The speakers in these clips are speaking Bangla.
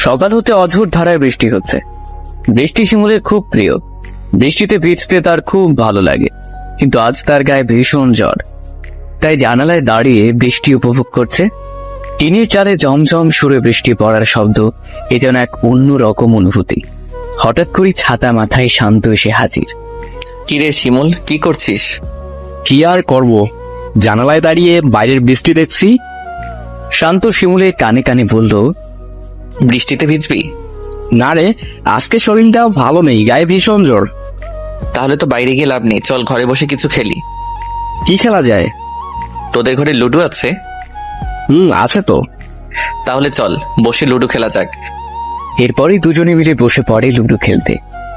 সকাল হতে অঝোর ধারায় বৃষ্টি হচ্ছে। বৃষ্টি শিমুলের খুব প্রিয়। বৃষ্টিতে ভিজতে তার খুব ভালো লাগে, কিন্তু আজ তার গায়ে ভীষণ জ্বর। তাই জানালায় দাঁড়িয়ে বৃষ্টি উপভোগ করছে। টিনের চালে ঝমঝম সুরে বৃষ্টি পড়ার শব্দ এ যেন এক অন্য রকম অনুভূতি। হঠাৎ করে ছাতা মাথায় শান্ত এসে হাজির। কিরে শিমুল, কি করছিস? কি আর করব, জানালায় দাঁড়িয়ে বাইরের বৃষ্টি দেখছি। শান্ত শিমুলের কানে কানে বলল, বৃষ্টিতে ভিজবি? না রে, আজকে শরীরটা ভালো নেই, গায়ে ভীষণ জ্বর। তাহলে তো বাইরে গিয়ে লাভ নেই, চল ঘরে বসে কিছু খেলি। কি খেলা যায়? তোদের ঘরে লুডো আছে? আছে তো। তাহলে চল বসে লুডো খেলা যাক। এরপরই দুজনে মিলে বসে পড়ে লুডো খেলতে।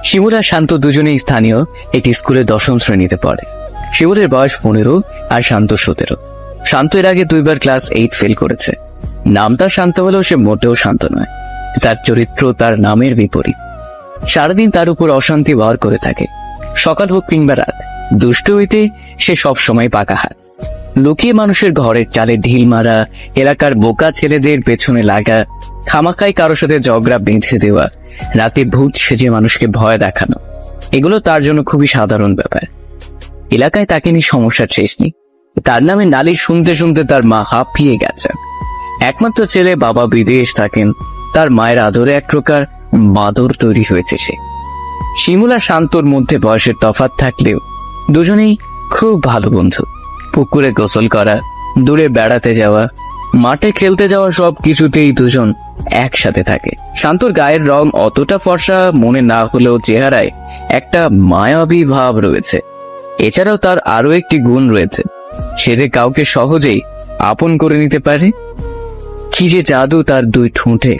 শিমুল আর শান্ত দুজনেই স্থানীয় একটি স্কুলে 10ম শ্রেণীতে পড়ে। শিমুলের বয়স 15 আর শান্ত 17। শান্ত এর আগে 2বার ক্লাস 8 ফেল করেছে। নাম তার শান্ত হলেও সে মোটেও শান্ত নয়। তার চরিত্র তার নামের বিপরীত। সারাদিন তার উপর অশান্তি ভর করে থাকে। সকাল হোক কিংবা রাত, দুষ্টু হইতে সে সব সময় পাকা হাত। লুকিয়ে মানুষের ঘরের চালে ঢিল মারা, এলাকার বোকা ছেলেদের পেছনে লাগা, খামাখাই কারোর সাথে ঝগড়া বেঁধে দেওয়া, রাতে ভূত সেজে মানুষকে ভয় দেখানো, এগুলো তার জন্য খুবই সাধারণ ব্যাপার। এলাকায় তাকে নিয়ে সমস্যার শেষ নেই। তার নামে নালিশ শুনতে শুনতে তার মা হাঁপিয়ে গেছেন। একমাত্র ছেলে বাবা বিদেশ থাকেন, তার মায়ের আদরে এক প্রকার বাদর তৈরি হয়েছে সে। শিমুল আর শান্তর মধ্যে বয়সের তফাৎ থাকলেও দুজনেই খুব ভালো বন্ধু। পুকুরে গোসল করা, দূরে বেড়াতে যাওয়া, মাঠে খেলতে যাওয়া, সব কিছুতেই দুজন একসাথে থাকে। শান্তর গায়ের রং অতটা ফর্সা মনে না হলেও চেহারায় একটা মায়াবী ভাব রয়েছে। এছাড়াও তার আরো একটি গুণ রয়েছে, সে যে কাউকে সহজেই আপন করে নিতে পারে। কি যে জাদু তার দুই ঠোঁটে!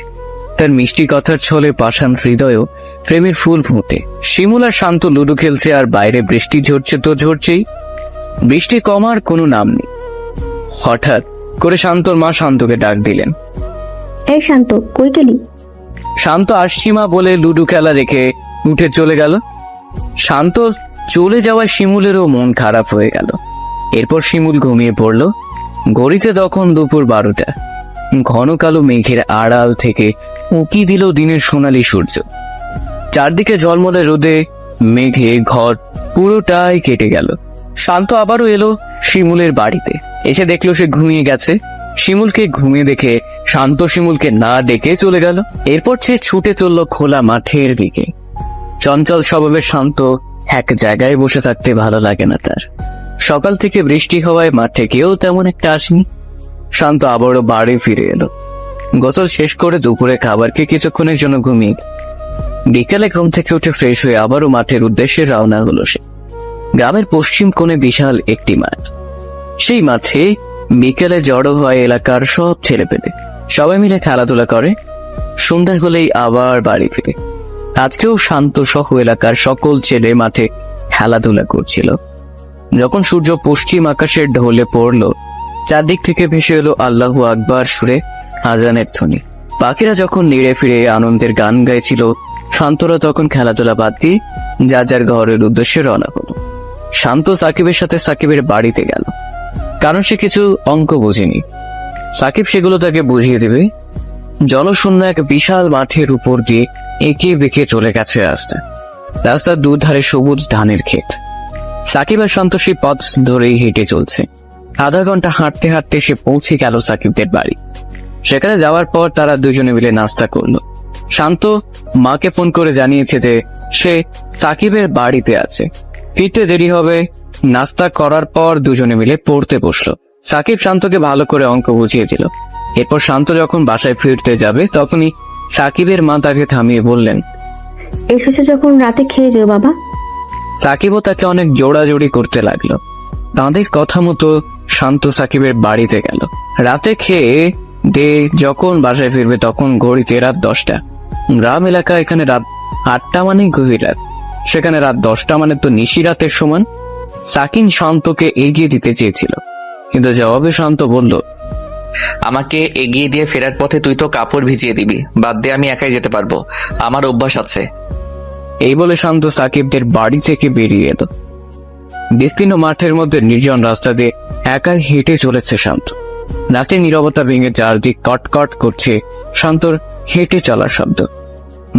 তার মিষ্টি কথার ছলে পাষাণ হৃদয়েও প্রেমের ফুল ফুটে। শিমুল আর শান্ত লুডো খেলছে, আর বাইরে বৃষ্টি ঝরছে তো ঝরছেই। বৃষ্টি কমার কোনো নাম নেই। হঠাৎ করে শান্তর মা শান্তকে ডাক দিলেন। এই শান্ত, কই গেলি? শান্ত আসছি মা বলে লুডো খেলা রেখে উঠে চলে গেল। শান্ত চলে যাওয়ায় শিমুলেরও মন খারাপ হয়ে গেল। এরপর শিমুল ঘুমিয়ে পড়ল। ঘড়িতে তখন দুপুর 12টা। ঘন কালো মেঘের আড়াল থেকে উঁকি দিল দিনের সোনালী সূর্য। চারদিকে ঝলমলে রোদে মেঘে ঘর পুরোটাই কেটে গেল। শান্ত আবারও এলো শিমুলের বাড়িতে। এসে দেখলো সে ঘুমিয়ে গেছে। শিমুলকে ঘুমিয়ে দেখে শান্ত শিমুলকে না ডেকে চলে গেল। এরপর সে ছুটে চলল খোলা মাঠের দিকে। চঞ্চল স্বভাবের শান্ত এক জায়গায় বসে থাকতে ভালো লাগে না তার। সকাল থেকে বৃষ্টি হওয়ায় মাঠে কেউ তেমন একটা আসেনি। শান্ত আবারও বাড়ি ফিরে এলো। গোসল শেষ করে দুপুরে খাবার খেয়ে কিছুক্ষণের জন্য ঘুমিয়ে গেল। বিকেলে ঘুম থেকে উঠে ফ্রেশ হয়ে আবারও মাঠের উদ্দেশ্যে রওনা হলো সে। গ্রামের পশ্চিম কোণে বিশাল একটি মাঠ। সেই মাঠে বিকেলে জড়ো হয় এলাকার সব ছেলেপেলে। সবাই মিলে খেলাধুলা করে। সন্ধ্যা হলেই আবার বাড়ি ফিরে। আজকেও শান্ত সহ এলাকার সকল ছেলে মাঠে খেলাধুলা করছিল। যখন সূর্য পশ্চিম আকাশের ঢলে পড়ল, চারদিক থেকে ভেসে এলো আল্লাহু আকবার সুরে আজানের ধ্বনি। পাখিরা যখন নিড়ে ফিরে আনন্দের গান গাইছিল, শান্তরা তখন খেলাধুলা বাদ দিয়ে যার যার ঘরের উদ্দেশ্যে রওনা হলো। শান্ত সাকিবের সাথে সাকিবের বাড়িতে গেল, কারণ সে কিছু অঙ্ক বুঝেনি। সাকিব সেগুলো তাকে বুঝিয়ে দেবে। জনশূন্য এক বিশাল মাঠের উপর দিয়ে এঁকে বেঁকে চলে গেছে রাস্তা। রাস্তার দুধারে সবুজ ধানের ক্ষেত। সাকিব আর শান্ত সেই পথ ধরেই হেঁটে চলছে। আধা ঘন্টা হাঁটতে হাঁটতে সে পৌঁছে গেল সাকিবদের বাড়ি। সেখানে যাওয়ার পর তারা দুজনে মিলে নাস্তা করলো। শান্ত মাকে ফোন করে জানিয়েছে যে সে সাকিবের বাড়িতে আছে, ফিরতে দেরি হবে। নাস্তা করার পর দুজনে মিলে পড়তে বসলো। সাকিব শান্তকে ভালো করে অঙ্ক বুঝিয়ে দিল। এরপর শান্ত যখন বাসায় ফিরতে যাবে, তখনই সাকিবের মা তাকে থামিয়ে বললেন, এসেছো যখন রাতে খেয়ে যাও বাবা। সাকিবও তাকে অনেক জোড়াজোড়ি করতে লাগলো। তাঁদের কথা মতো শান্ত সাকিবের বাড়িতে গেল। রাতে খেয়ে দে যখন বাসায় ফিরবে তখন ঘড়িতে রাত 10টা। গ্রাম এলাকা, এখানে রাত 8টা মানে গভীর রাত, সেখানে রাত 10টা মানে তো নিশি রাতের সমান। সাকিন শান্তকে এগিয়ে দিতে চেয়েছিল, কিন্তু জবাবে শান্ত বলল, আমাকে এগিয়ে দিয়ে ফেরার পথে তুই তো কাপড় ভিজিয়ে দিবি, বাদ দিয়ে আমি একাই যেতে পারবো, আমার অভ্যাস আছে। এই বলে শান্ত সাকিবদের বাড়ি থেকে বেরিয়ে এলো। বিস্তীর্ণ মাঠের মধ্যে নির্জন রাস্তা দিয়ে একাই হেঁটে চলেছে শান্ত। রাতে নীরবতা ভেঙে চারদিক কটকট করছে শান্তর হেঁটে চলার শব্দ।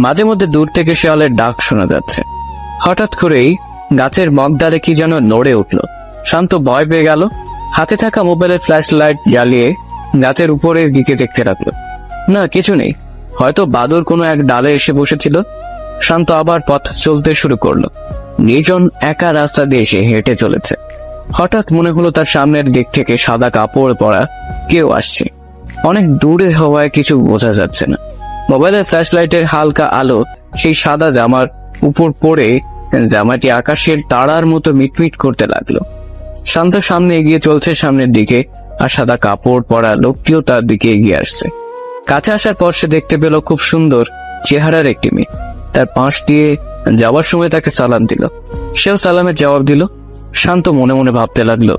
মাঝে মধ্যে দূর থেকে শেয়ালের ডাক শোনা যাচ্ছে। হঠাৎ করেই গাছের মগডালে কি যেন নড়ে উঠল। শান্ত ভয় পেয়ে গেল। হাতে থাকা মোবাইলের ফ্ল্যাশ লাইট জ্বালিয়ে গাছের উপরের দিকে দেখতে লাগলো। না, কিছু নেই। হয়তো বাদর কোনো এক ডালে এসে বসেছিল। শান্ত আবার পথ চলতে শুরু করলো। নির্জন একা রাস্তা দিয়ে সে হেঁটে চলেছে। হঠাৎ মনে হলো তার সামনের দিক থেকে সাদা কাপড় পরা কেউ আসছে। অনেক দূরে হওয়ায় কিছু বোঝা যাচ্ছে না। মোবাইলের ফ্ল্যাশ লাইটের হালকা আলো সেই সাদা জামার উপর পড়ে জামাটি আকাশের তারার মতো মিটমিট করতে লাগলো। শান্ত সামনে এগিয়ে চলছে সামনের দিকে, আর সাদা কাপড় পরা লোকটিও তার দিকে এগিয়ে আসছে। কাছে আসার পর সে দেখতে পেল খুব সুন্দর চেহারার একটি মেয়ে। তার পাশ দিয়ে যাওয়ার সময় তাকে সালাম দিল। সেও সালামের জবাব দিল। শান্ত মনে মনে ভাবতে লাগলো,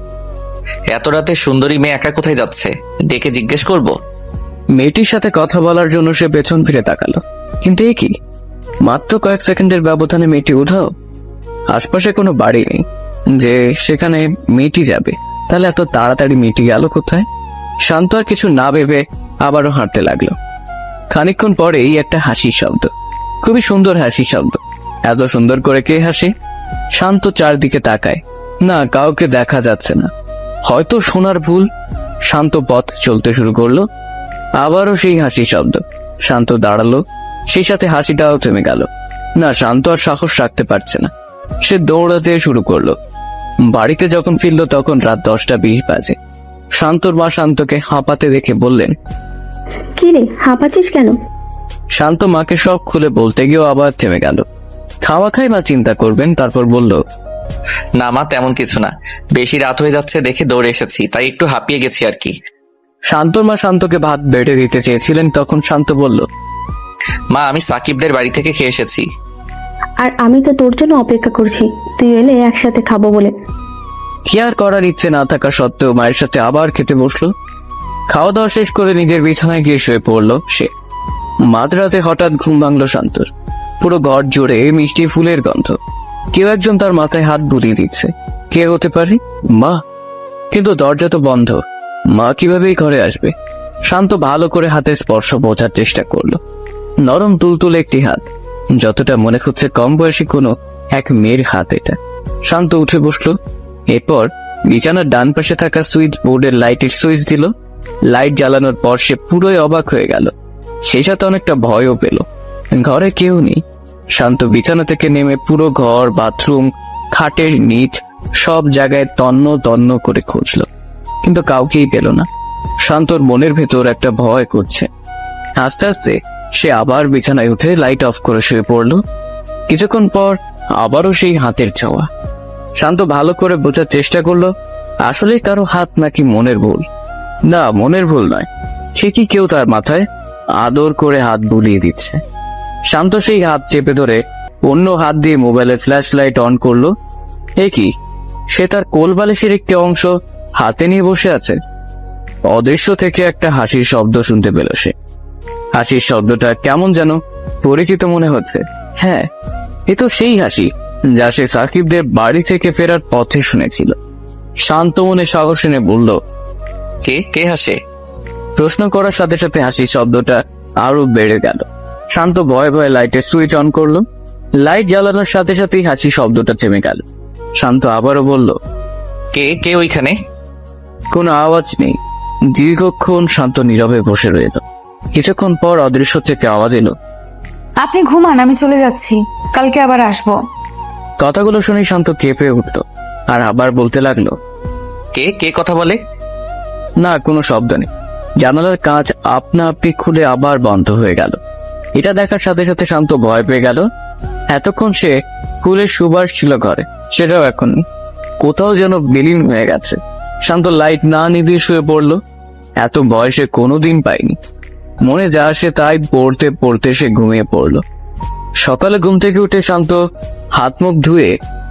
এত রাতে সুন্দরী মেয়ে একা কোথায় যাচ্ছে? ডেকে জিজ্ঞেস করব। মেয়েটির সাথে কথা বলার জন্য সে পেছন ফিরে তাকালো, কিন্তু এ কি? মাত্র কয়েক সেকেন্ডের ব্যবধানে মেয়েটি উধাও। আশপাশে কোনো বাড়ি নেই যে সেখানে মেয়েটি যাবে। তাহলে এত তাড়াতাড়ি মেয়েটি গেল কোথায়? শান্ত আর কিছু না ভেবে আবারও হাঁটতে লাগলো। খানিকক্ষণ পরেই একটা হাসির শব্দ, খুবই সুন্দর হাসির শব্দ। এত সুন্দর করে কে হাসে? শান্ত চারদিকে তাকায়, না, কাউকে দেখা যাচ্ছে না। হয়তো শোনার ভুল। শান্ত পথ চলতে শুরু করলো। আবারও সেই হাসির শব্দ। শান্ত দাঁড়ালো, সেই সাথে হাসিটাও থেমে গেল। না, শান্ত আর সাহস রাখতে পারছে না। সে দৌড়াতে শুরু করলো। বাড়িতে যখন ফিরল তখন রাত 10:20 বাজে। শান্তর মা শান্তকে হাঁপাতে দেখে বললেন, কি রে, হাঁপাচ্ছিস কেন? শান্ত মাকে সব খুলে বলতে গিয়েও আবার থেমে গেল। খাওয়া খাই মা চিন্তা করবেন, তারপর বলল, না মা, তেমন কিছু না। বেশি রাত হয়ে যাচ্ছে দেখে দৌড়ে এসেছি, তাই একটু হাঁপিয়ে গেছি আর কি। শান্তর মা শান্তকে ভাত বেড়ে দিতে চেয়েছিলেন, তখন শান্ত বলল, মা, আমি সাকিবদের বাড়ি থেকে খেয়ে এসেছি। আর আমি তো তোর জন্য অপেক্ষা করছি, তুই এলে একসাথে খাবো বলে। কি আর করার ইচ্ছে না থাকা সত্ত্বেও মায়ের সাথে আবার খেতে বসলো। খাওয়া দাওয়া শেষ করে নিজের বিছানায় গিয়ে শুয়ে পড়লো সে। মাঝরাতে হঠাৎ ঘুম ভাঙলো শান্তর। পুরো ঘর জুড়ে মিষ্টি ফুলের গন্ধ। কেউ একজন তার মাথায় হাত বুলিয়ে দিচ্ছে। কে হতে পারে? মা। কিন্তু দরজা তো বন্ধ। মা কিভাবে এই ঘরে আসবে? শান্ত ভালো করে হাতের স্পর্শ বোঝার চেষ্টা করলো। নরম তুলতুলে একটি হাত, যতটা মনে হচ্ছে কম বয়সী কোনো এক মেয়ের হাত এটা। শান্ত উঠে বসলো। এরপর বিছানার ডান পাশে থাকা সুইচ বোর্ডের লাইটের সুইচ দিল। লাইট জ্বালানোর পর সে পুরোই অবাক হয়ে গেল। সেই সাথে অনেকটা ভয়ও পেল। ঘরে কেউ নেই। শান্ত বিছানা থেকে নেমে পুরো ঘর, বাথরুম, খাটের নিচ সব জায়গায় তন্ন তন্ন করে খুঁজল, কিন্তু কাউকেই পেল না। শান্তর মনের ভেতর একটা ভয় করছে। আস্তে আস্তে সে আবার বিছানায় উঠে লাইট অফ করে শুয়ে পড়ল। কিছুক্ষণ পর আবারও সেই হাতের ছোঁয়া। শান্ত ভালো করে বোঝার চেষ্টা করলো আসলে কারো হাত নাকি মনের ভুল। না, মনের ভুল নয়, ঠিকই কেউ তার মাথায় আদর করে হাত বুলিয়ে দিচ্ছে। শান্ত সেই হাত চেপে ধরে অন্য হাত দিয়ে মোবাইলের ফ্ল্যাশ লাইট অন করলো। এ কি? সে তার কোলবালিশের একটি অংশ হাতে নিয়ে বসে আছে। অদৃশ্য থেকে একটা হাসির শব্দ শুনতে পেল সে। হাসির শব্দটা কেমন যেন পরিচিত মনে হচ্ছে। হ্যাঁ, এ তো সেই হাসি যা সে সাকিবদের বাড়ি থেকে ফেরার পথে শুনেছিল। শান্ত মনে সাহস এনে বলল, কে কে হাসে? প্রশ্ন করার সাথে সাথে হাসির শব্দটা আরো বেড়ে গেল। শান্ত ভয়ে ভয়ে লাইটের সুইচ অন করলো। লাইট জ্বালানোর সাথে সাথেই হাসির শব্দটা থেমে গেল। শান্ত আবারও বলল, কে কে ওইখানে? কোনো আওয়াজ নেই। দীর্ঘক্ষণ শান্ত নীরবে বসে রইল। কিছুক্ষণ পর অদৃশ্য থেকে আওয়াজ এলো, আপনি ঘুমান, আমি চলে যাচ্ছি, কালকে আবার আসবো। কথাগুলো শুনে শান্ত কেঁপে উঠল আর আবার বলতে লাগলো, কে কে কথা বলে? না, কোনো শব্দ নেই। জানালার কাঁচ আপনা আপনি খুলে আবার বন্ধ হয়ে গেল। এটা দেখার সাথে সাথে শান্ত ভয় পেয়ে গেল। এতক্ষণ সে ফুলের সুবাস ছিল ঘরে, সেটাও এখন নেই। কোথাও যেন বিলীন হয়ে গেছে। শান্ত লাইট না নিভিয়ে শুয়ে পড়ল। এত ভয় সে কোনোদিন পায়নি। মনে যা আসে তাই পড়তে পড়তে সে ঘুমিয়ে পড়ল। সকালে ঘুম থেকে উঠে শান্ত হাত মুখ ধুয়ে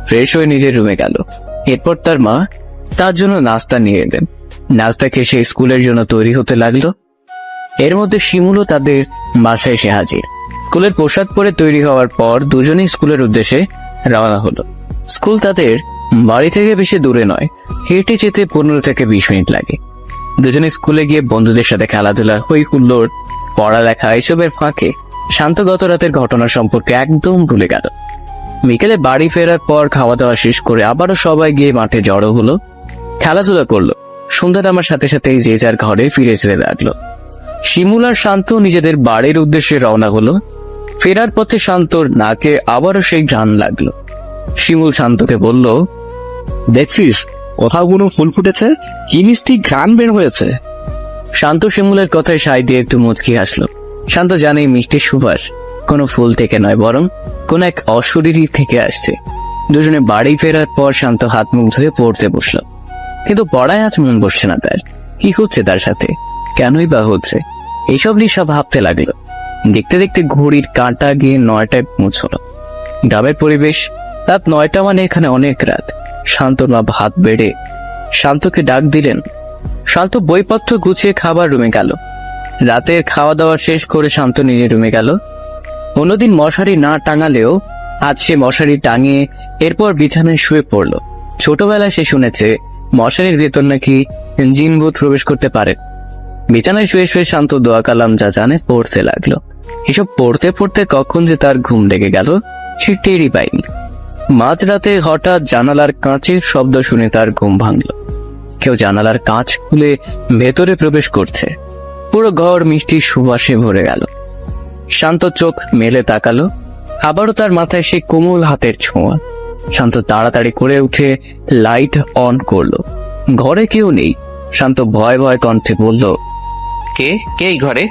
ফ্রেশ হয়ে নিজের রুমে গেল। এরপর তার মা তার জন্য নাস্তা নিয়ে এলেন। নাস্তা খেয়ে সে স্কুলের জন্য তৈরি হতে লাগলো। এর মধ্যে শিমুলও তাদের বাসায় এসে হাজির। স্কুলের পোশাক পরে তৈরি হওয়ার পর দুজনেই স্কুলের উদ্দেশ্যে রওনা হলো। স্কুল তাদের বাড়ি থেকে বেশি দূরে নয়, হেঁটে যেতে 15 থেকে 20 মিনিট লাগে। দুজনে স্কুলে গিয়ে বন্ধুদের সাথে খেলাধুলা, হই হুল্লোড় পড়ালেখা এসবের ফাঁকে শান্ত গত রাতের ঘটনা সম্পর্কে একদম ভুলে গেল। বিকেলে বাড়ি ফেরার পর খাওয়া দাওয়া শেষ করে আবারও সবাই গিয়ে মাঠে জড়ো হলো, খেলাধুলা করলো। সন্ধ্যা নামার সাথে সাথেই যে যার ঘরে ফিরে যেতে লাগলো। শিমুল আর শান্ত নিজেদের বাড়ির উদ্দেশ্যে রওনা হলো। ফেরার পথে শান্তর নাকে আবারও সেই ঘ্রাণ লাগলো। শিমুল শান্তকে বলল, দেখছিস কোথাও কোনো ফুল ফুটেছে, কি মিষ্টি ঘ্রাণ বের হয়েছে। শান্ত শিমুলের কথায় সাই দিয়ে একটু মুচকি হাসলো। শান্ত জানে এই মিষ্টি সুবাস কোনো ফুল থেকে নয়, বরং কোন এক অশরীরী থেকে আসছে। দুজনে বাড়ি ফেরার পর শান্ত হাত মুখ ধুয়ে পড়তে বসলো, কিন্তু পড়ায় আজ মন বসছে না তার। কি হচ্ছে তার সাথে, কেনই বা হচ্ছে, এইসব লিসা ভাবতে লাগলো। দেখতে দেখতে ঘড়ির কাঁটা গিয়ে 9টায় পৌঁছলো। গ্রামের পরিবেশ, রাত 9টা মানে এখানে অনেক রাত। শান্তর মা ভাত বেড়ে শান্তকে ডাক দিলেন। শান্ত বইপত্র গুছিয়ে খাবার রুমে গেল। রাতের খাওয়া দাওয়া শেষ করে শান্ত নিজের রুমে গেল। অন্যদিন মশারি না টাঙালেও আজ সে মশারি টাঙিয়ে এরপর বিছানায় শুয়ে পড়ল। ছোটবেলায় সে শুনেছে মশারির ভেতর নাকি জিন ভূত প্রবেশ করতে পারে। বিছানায় শুয়ে শুয়ে শান্ত দোয়া কালাম যা জানে পড়তে লাগলো। এসব পড়তে পড়তে কখন যে তার ঘুম লেগে গেল সে টেরই পায়নি। মাঝরাতে হঠাৎ জানালার কাঁচের শব্দ শুনে তার ঘুম ভাঙল। কেউ জানালার কাঁচ খুলে ভেতরে প্রবেশ করছে। পুরো ঘর মিষ্টি সুবাসে ভরে গেল। শান্ত চোখ মেলে তাকালো, আবারও তার মাথায় সেই কোমল হাতের ছোঁয়া। শান্ত তাড়াতাড়ি করে উঠে লাইট অন করলো। ঘরে কেউ নেই। শান্ত ভয় ভয় কণ্ঠে বলল, কে কে এই ঘরে?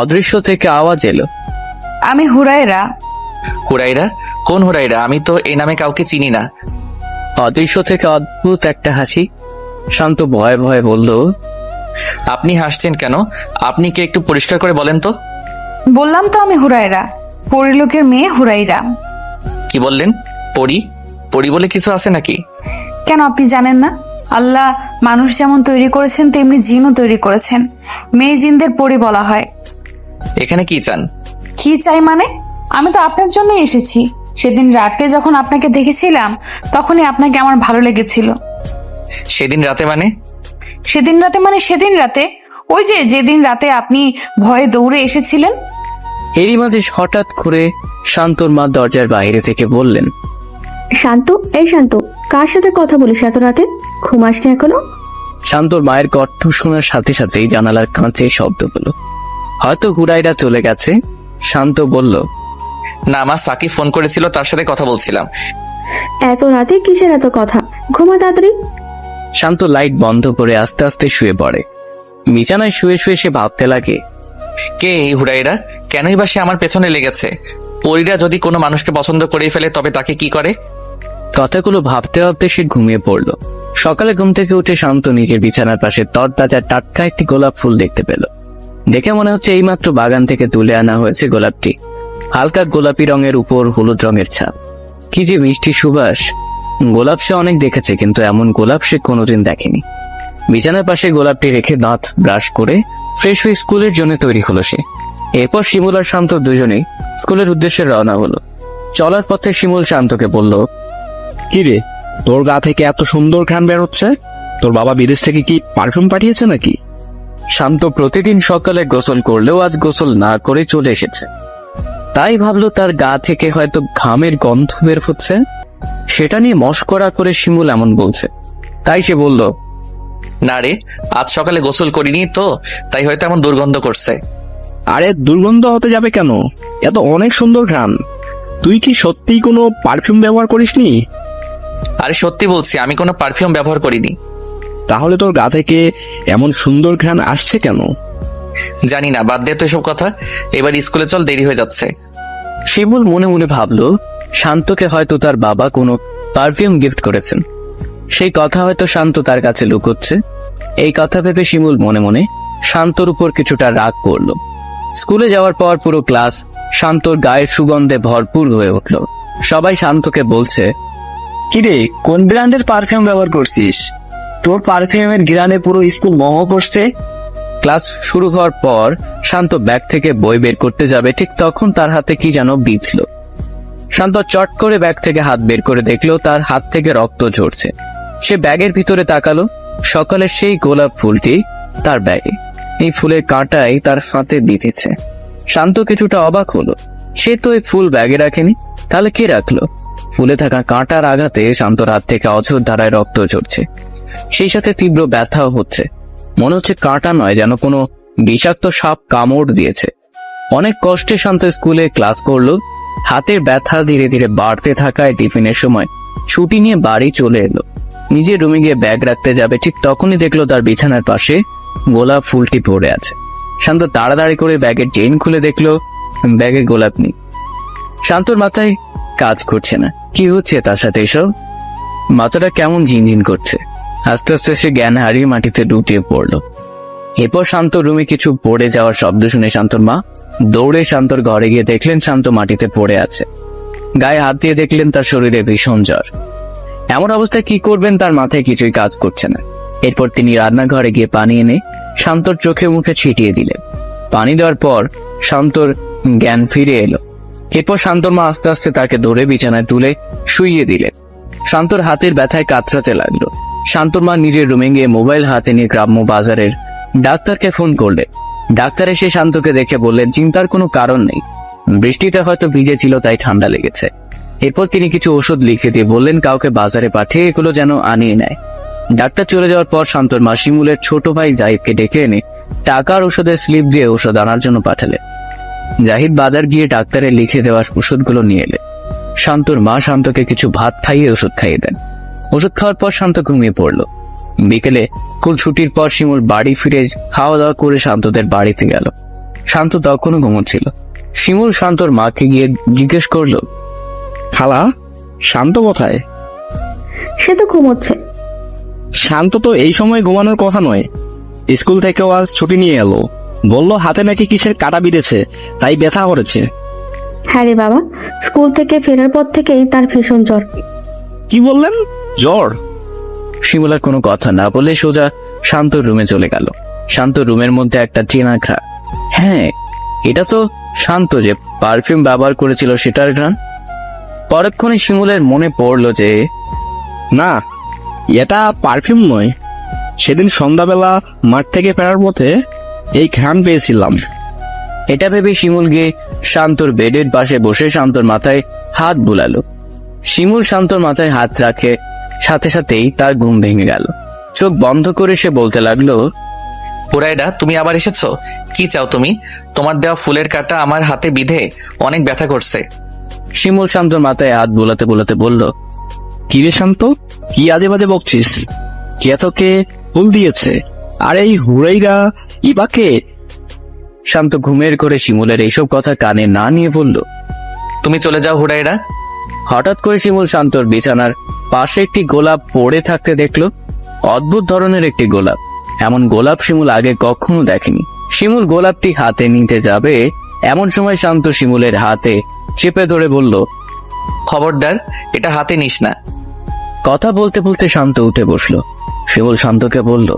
অদৃশ্য থেকে আওয়াজ এলো, আমি হুরায়রা। হুরাইরা? কোন হুরাইরা? আমি তো এই নামে কাউকে চিনি না। অদৃশ্য থেকে অদ্ভুত একটা হাসি। শান্ত ভয়ে ভয়ে বলল, আপনি হাসছেন কেন? আপনি কি একটু পরিষ্কার করে বলেন তো? বললাম তো আমি হুরায়রা, পরিলোকের মেয়ে হুরাইরা। কি বললেন? পরি? পরি বলে কিছু আছে নাকি? কেন আপনি জানেন না? আল্লাহ মানুষ যেমন তৈরি করেছেন তেমনি জিনও তৈরি করেছেন। মেয়ে জিনদের পরি বলা হয়। এখানে কি চান? কি চাই মানে? আমি তো আপনার জন্যই এসেছি। সেদিন রাতে যখন আপনাকে দেখেছিলাম তখনই আপনাকে আমার ভালো লেগেছিল। সেদিন রাতে মানে? সেদিন রাতে মানে সেদিন রাতে, ওই যে যেদিন রাতে আপনি ভয়ে দৌড়ে এসেছিলেন। এরই মাঝে হঠাৎ করে শান্তর মা দরজার বাইরে থেকে বললেন, শান্ত, এই শান্ত, কার সাথে কথা বলিস এত রাতে? ঘুম আসনি এখনো? শান্তর মায়ের কণ্ঠ শোনার সাথে সাথেই জানালার কাঁচে শব্দ হলো। হয়তো হুরাইরা চলে গেছে। শান্ত বলল, না, আমার সাকিব ফোন করেছিল, তার সাথে কথা বলছিলাম। এত রাতে কিসের এত কথা? ঘুমা তাড়াতাড়ি। শান্ত লাইট বন্ধ করে আস্তে আস্তে শুয়ে পড়ে। বিছানায় শুয়ে শুয়ে সে ভাবতে লাগে, কে এই হুরাইরা? কেনই বা সে আমার পেছনে লেগেছে? পরিরা যদি কোনো মানুষকে পছন্দ করেই ফেলে তবে তাকে কি করে? কথাগুলো ভাবতে ভাবতে সে ঘুমিয়ে পড়ল। সকালে ঘুম থেকে উঠে শান্ত নিজের বিছানার পাশে তরতাজা টাটকা একটি গোলাপ ফুল দেখতে পেল। দেখে মনে হচ্ছে এইমাত্র বাগান থেকে তুলে আনা হয়েছে গোলাপটি। হালকা গোলাপি রঙের উপর হলুদ রঙের ছাপ। কি যে মিষ্টি সুবাস! গোলাপ সে অনেক দেখেছে, কিন্তু এমন গোলাপ সে কোনোদিন দেখেনি। বিছানার পাশে গোলাপটি রেখে দাঁত ব্রাশ করে ফ্রেশ হয়ে স্কুলের জন্য তৈরি হলো সে। এরপর শিমুল আর শান্ত দুজনেই স্কুলের উদ্দেশ্যে রওনা হলো। চলার পথে শিমুল শান্তকে বলল, কি রে, তোর গা থেকে এত সুন্দর ঘ্রাণ বের হচ্ছে? তোর বাবা বিদেশ থেকে কি পারফিউম পাঠিয়েছে নাকি? শান্ত প্রতিদিন সকালে গোসল করলেও আজ গোসল না করে চলে এসেছে। তাই ভাবলো তার গা থেকে হয়তো ঘামের গন্ধ বের হচ্ছে। সেটা নিয়ে মশকরা করে শিমুল এমন বলছে। তাই সে বলল, না রে, আজ সকালে গোসল করিনি তো, তাই হয়তো এমন দুর্গন্ধ করছে। আরে দুর্গন্ধ হতে যাবে কেন? এত অনেক সুন্দর ঘ্রাণ। তুই কি সত্যিই কোনো পারফিউম ব্যবহার করিসনি? আরে সত্যি বলছি, আমি কোনো পারফিউম ব্যবহার করিনি। তাহলে তোর গা থেকে এমন সুন্দর ঘ্রাণ আসছে কেন? জানি না, বাদ দে তো এসব কথা। এবার স্কুলে চল, দেরি হয়ে যাচ্ছে। শিমুল মনে মনে ভাবলো শান্তকে হয়তো তার বাবা কোনো পারফিউম গিফট করেছেন। সেই কথা হয়তো শান্ত তার কাছে লুকোচ্ছে। এই কথা ভেবে শিমুল মনে মনে শান্তর উপর কিছুটা রাগ করল। স্কুলে যাওয়ার পর পুরো ক্লাস শান্তর গায়ের সুগন্ধে ভরপুর হয়ে উঠল। সবাই শান্তকে বলছে, কিরে, কোন ব্র্যান্ডের পারফিউম ব্যবহার করছিস? তোর পারফিউমের ঘ্রাণে পুরো স্কুল মোহ করছে। ক্লাস শুরু হওয়ার পর শান্ত ব্যাগ থেকে বই বের করতে যাবে, ঠিক তখন তার হাতে কি যেন বিঁধল। শান্ত চট করে ব্যাগ থেকে হাত বের করে দেখলো তার হাত থেকে রক্ত ঝরছে। সে ব্যাগের ভিতরে তাকালো। সকালের সেই গোলাপ ফুলটি তার ব্যাগে। এই ফুলের কাঁটাই তার হাতে বিঁধেছে। শান্ত কিছুটা অবাক হলো, সে তো এই ফুল ব্যাগে রাখেনি, তাহলে কে রাখলো? ফুলে থাকা কাঁটার আঘাতে শান্তর হাত থেকে অঝোর ধারায় রক্ত ঝরছে, সেই সাথে তীব্র ব্যথাও হচ্ছে। মনে হচ্ছে কাঁটা নয়, যেন কোনো বিষাক্ত সাপ কামড় দিয়েছে। অনেক কষ্টে শান্ত স্কুলে ক্লাস করলো। হাতের ব্যথা ধীরে ধীরে বাড়তে থাকায় টিফিনের সময় ছুটি নিয়ে বাড়ি চলে এলো। নিজের রুমে গিয়ে ব্যাগ রাখতে যাবে, ঠিক তখনই দেখলো তার বিছানার পাশে গোলাপ ফুলটি পড়ে আছে। শান্ত তাড়াতাড়ি করে ব্যাগের চেইন খুলে দেখলো ব্যাগে গোলাপ নেই। শান্তর মাথায় কাজ করছে না, কি হচ্ছে তার সাথে এসব? মাথাটা কেমন ঝিনঝিন করছে। আস্তে আস্তে সে জ্ঞান হারিয়ে মাটিতে লুটিয়ে পড়লো। এরপর শান্ত রুমে কিছু পড়ে যাওয়ার শব্দ শুনে শান্তর মা দৌড়ে শান্তর ঘরে গিয়ে দেখলেন শান্ত মাটিতে পড়ে আছে। গায়ে হাত দিয়ে দেখলেন তার শরীরে ভীষণ জ্বর। এমন অবস্থায় কি করবেন তার মাথায় কিছুই কাজ করছে না। এরপর তিনি রান্নাঘরে গিয়ে পানি এনে শান্তর চোখে মুখে ছিটিয়ে দিলেন। পানি দেওয়ার পর শান্তর জ্ঞান ফিরে এলো। এরপর শান্তর মা আস্তে আস্তে তাকে ধরে বিছানায় তুলে শুইয়ে দিলেন। শান্তর হাতের ব্যথায় কাতরাতে লাগলো। শান্তর মা নিজের রুমে গিয়ে মোবাইল হাতে নিয়ে গ্রাম্য বাজারের ডাক্তারকে ফোন করলেন। ডাক্তার এসে শান্তকে দেখে বললেন চিন্তার কোনো কারণ নেই, বৃষ্টিতে হয়তো ভিজেছিল তাই ঠান্ডা লেগেছে। এরপর তিনি কিছু ওষুধ লিখে দিয়ে বললেন কাউকে বাজারে পাঠিয়ে এগুলো যেন আনিয়ে নেয়। ডাক্তার চলে যাওয়ার পর শান্তর মা শিমুলের ছোট ভাই জাহিদকে ডেকে এনে টাকার ওষুধের স্লিপ দিয়ে ওষুধ আনার জন্য পাঠালেন। জাহিদ বাজার গিয়ে ডাক্তারের লিখে দেওয়া ওষুধগুলো নিয়ে এলেন। শান্তর মা শান্তকে কিছু ভাত খাইয়ে ওষুধ খাইয়ে দেন। ওষুধ খাওয়ার পর শান্ত ঘুমিয়ে পড়ল। বিকেলে স্কুল ছুটির পর শিমুল বাড়ি ফিরে খাওয়া দাওয়া করে শান্তদের বাড়িতে গেল। শান্ত তখনও ঘুমোচ্ছিল। শিমুল শান্তর মাকে গিয়ে জিজ্ঞেস করলো, খালা, শান্ত কোথায়? সে তো ঘুমোচ্ছে। শান্ত তো এই সময় ঘুমানোর কথা নয়। স্কুল থেকেও আজ ছুটি নিয়ে এলো, বললো হাতে নাকি কিসের কাটা বিঁধেছে, তাই ব্যথা করেছে। হ্যাঁ রে বাবা, স্কুল থেকে ফেরার পর থেকেই তার ভীষণ জ্বর। কি বললেন? জ্বর? শিমুল আর কোনো কথা না বলে সোজা শান্তর রুমে চলে গেল। শান্ত রুমের মধ্যে একটা চেনা ঘ্রাণ। হ্যাঁ, এটা তো শান্ত যে পারফিউম ব্যবহার করেছিল সেটার ঘ্রাণ। পরক্ষণে শিমুলের মনে পড়লো যে না, এটা পারফিউম নয়। সেদিন সন্ধ্যাবেলা মাঠ থেকে ফেরার পথে এই ঘ্রাণ পেয়েছিলাম। এটা ভেবে শিমুল গিয়ে শান্তর বেডের পাশে বসে শান্তর মাথায় হাত বুলালো। শিমুল শান্তর মাথায় হাত রাখে, সাথে সাথেই তার ঘুম ভেঙে গেল। চোখ বন্ধ করে সে বলতে লাগলো, হুরাইরা, তুমি আবার এসেছো? কি চাও তুমি? তোমার দেওয়া ফুলের কাঁটা আমার হাতে বিঁধে অনেক ব্যথা করছে। শিমুল শান্তর মাথায় হাত বোলাতে বোলাতে বলল, কি রে শান্ত, কি আজে বাজে বকছিস? কে তোকে ফুল দিয়েছে? আর এই হুরাইরা ইবাকে? শান্ত ঘুমের করে শিমুলের এইসব কথা কানে না নিয়ে বলল। তুমি চলে যাও হুরাইরা। হঠাৎ করে শিমুল শান্তর বিছানার পাশে একটি গোলাপ পড়ে থাকতে দেখলো। অদ্ভুত ধরনের একটি গোলাপ। এমন গোলাপ শিমুল আগে কখনো দেখেনি। শিমুল গোলাপটি হাতে নিতে যাবে, এমন সময় শান্ত শিমুলের হাতে চেপে ধরে বলল, খবরদার, এটা হাতে নিস না। কথা বলতে বলতে শান্ত উঠে বসলো। শিমুল শান্তকে বলল,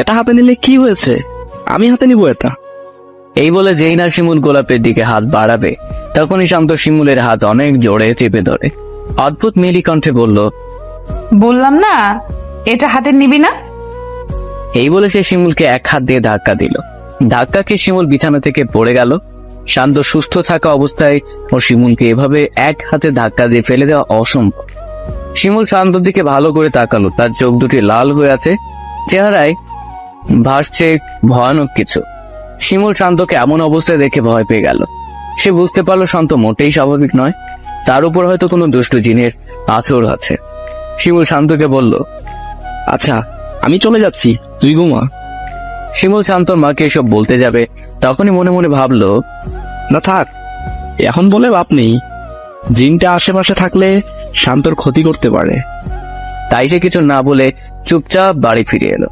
এটা হাতে নিলে কি হয়েছে? আমি হাতে নিব এটা। এই বলে যেই না শিমুল গোলাপের দিকে হাত বাড়াবে, তখনই শান্ত শিমুলের হাত অনেক জোরে চেপে ধরে অদ্ভুত মেলি কণ্ঠে বলল, বললাম না এটা হাতে নিবি না। এই বলে সে শিমুলকে এক হাত দিয়ে ধাক্কা দিল। ধাক্কাকে শিমুল বিছানা থেকে পড়ে গেল। শান্ত সুস্থ থাকা অবস্থায় ও শিমুলকে এভাবে এক হাতে ধাক্কা দিয়ে ফেলে দেওয়া অসম্ভব। শিমুল শান্তর দিকে ভালো করে তাকালো। তার চোখ দুটি লাল হয়ে আছে, চেহারায় ভাসছে ভয়ানক কিছু। শিমুল শান্তকে এমন অবস্থায় দেখে ভয় পেয়ে গেল। সে বুঝতে পারলো শান্ত মোটেই স্বাভাবিক নয়, তার উপর হয়তো কোনো দুষ্টু জিনের আঁচড় আছে। শিমুল শান্তকে বলল, আচ্ছা, আমি চলে যাচ্ছি, তুই ঘুমা। শিমুল শান্তর মাকে এসব বলতে যাবে, তখনই মনে মনে ভাবলো, না থাক, এখন বলে লাভ নেই। জিনটা আশেপাশে থাকলে শান্তর ক্ষতি করতে পারে। তাই সে কিছু না বলে চুপচাপ বাড়ি ফিরে এলো।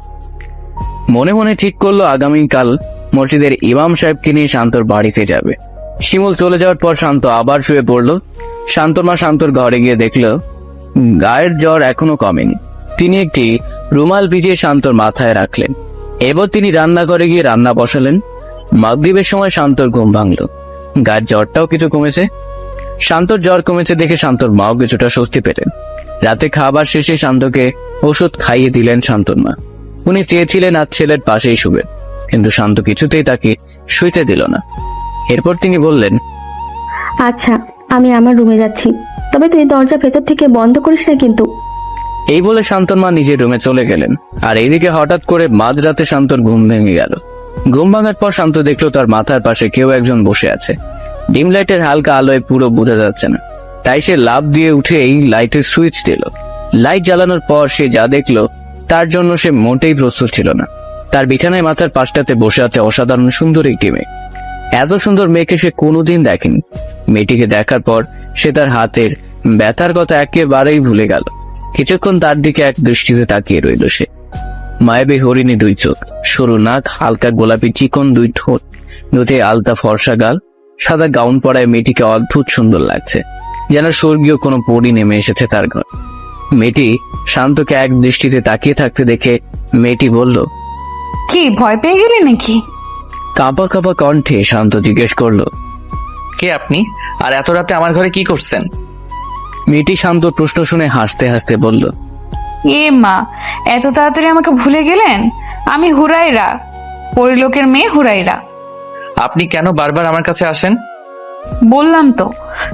মনে মনে ঠিক করলো আগামীকাল মসজিদের ইমাম সাহেবকে নিয়ে শান্তর বাড়িতে যাবে। শিমুল চলে যাওয়ার পর শান্ত আবার শুয়ে পড়ল। শান্তর মা শান্তর ঘরে গিয়ে দেখলো গায়ের জ্বর এখনো কমেনি। তিনি একটি রুমাল ভিজিয়ে শান্তর মাথায় রাখলেন। এবার তিনি রান্নাঘরে গিয়ে রান্না বসালেন। মাগরিবের সময় শান্তর ঘুম ভাঙল। গায়ের জ্বরটাও কিছু কমেছে। শান্তর জ্বর কমেছে দেখে শান্তর মাও কিছুটা স্বস্তি পেলেন। রাতে খাবার শেষে শান্তকে ওষুধ খাইয়ে দিলেন শান্তর মা। উনি চেয়েছিলেন আজ ছেলের পাশেই শুবে। কিন্তু শান্ত কিছুতেই তাকে শুইতে দিল না। এরপর তিনি বললেন, আচ্ছা, আমি আমার রুমে যাচ্ছি, তবে তুই দরজা ভেতর থেকে বন্ধ করিস না কিন্তু। এই বলে শান্তর মা নিজের রুমে চলে গেলেন। আর এইদিকে হঠাৎ করে মাঝরাতে শান্তর ঘুম ভেঙে গেল। ঘুম ভাঙার পর শান্ত দেখলো তার মাথার পাশে কেউ একজন বসে আছে। ডিম লাইটের হালকা আলোয় পুরো বোঝা যাচ্ছে না, তাই সে লাফ দিয়ে উঠে এই লাইটের সুইচ দিল। লাইট জ্বালানোর পর সে যা দেখলো তার জন্য সে মোটেই প্রস্তুত ছিল না। তার বিছানায় মাথার পাশটাতে বসে আছে অসাধারণ সুন্দর একটি মেয়ে। এত সুন্দর মেয়েকে সে কোনোদিন দেখেনি। মেয়েটিকে দেখার পর সে তার হাতের ব্যথার কথা একেবারেই ভুলে গেল। কিছুক্ষণ তার দিকে এক দৃষ্টিতে তাকিয়ে রইল সে। মায়াবী হরিণী দুই চোখ, সরু নাক, হালকা গোলাপি চিকন দুই ঠোঁট, দুধে আলতা ফর্সা গাল, সাদা গাউন পরায় মেয়েটিকে অদ্ভুত সুন্দর লাগছে, যেন স্বর্গীয় কোনো পরী নেমে এসেছে তার ঘর। মেয়েটি শান্তকে এক দৃষ্টিতে তাকিয়ে থাকতে দেখে মেয়েটি বলল, কি ভয় পেয়ে গেলি নাকি? কাঁপা কাঁপা কণ্ঠে শান্ত জিজ্ঞেস করলো, কে আপনি, আর এত রাতে আমার ঘরে কি করছেন? মেয়েটি শান্তর প্রশ্ন শুনে হাসতে হাসতে বলল, এ মা, এত তাড়াতাড়ি আমাকে ভুলে গেলেন? আমি হুরাইরা, পরিলোকের মেয়ে হুরাইরা। আপনি কেন বারবার আমার কাছে আসেন? বললাম তো,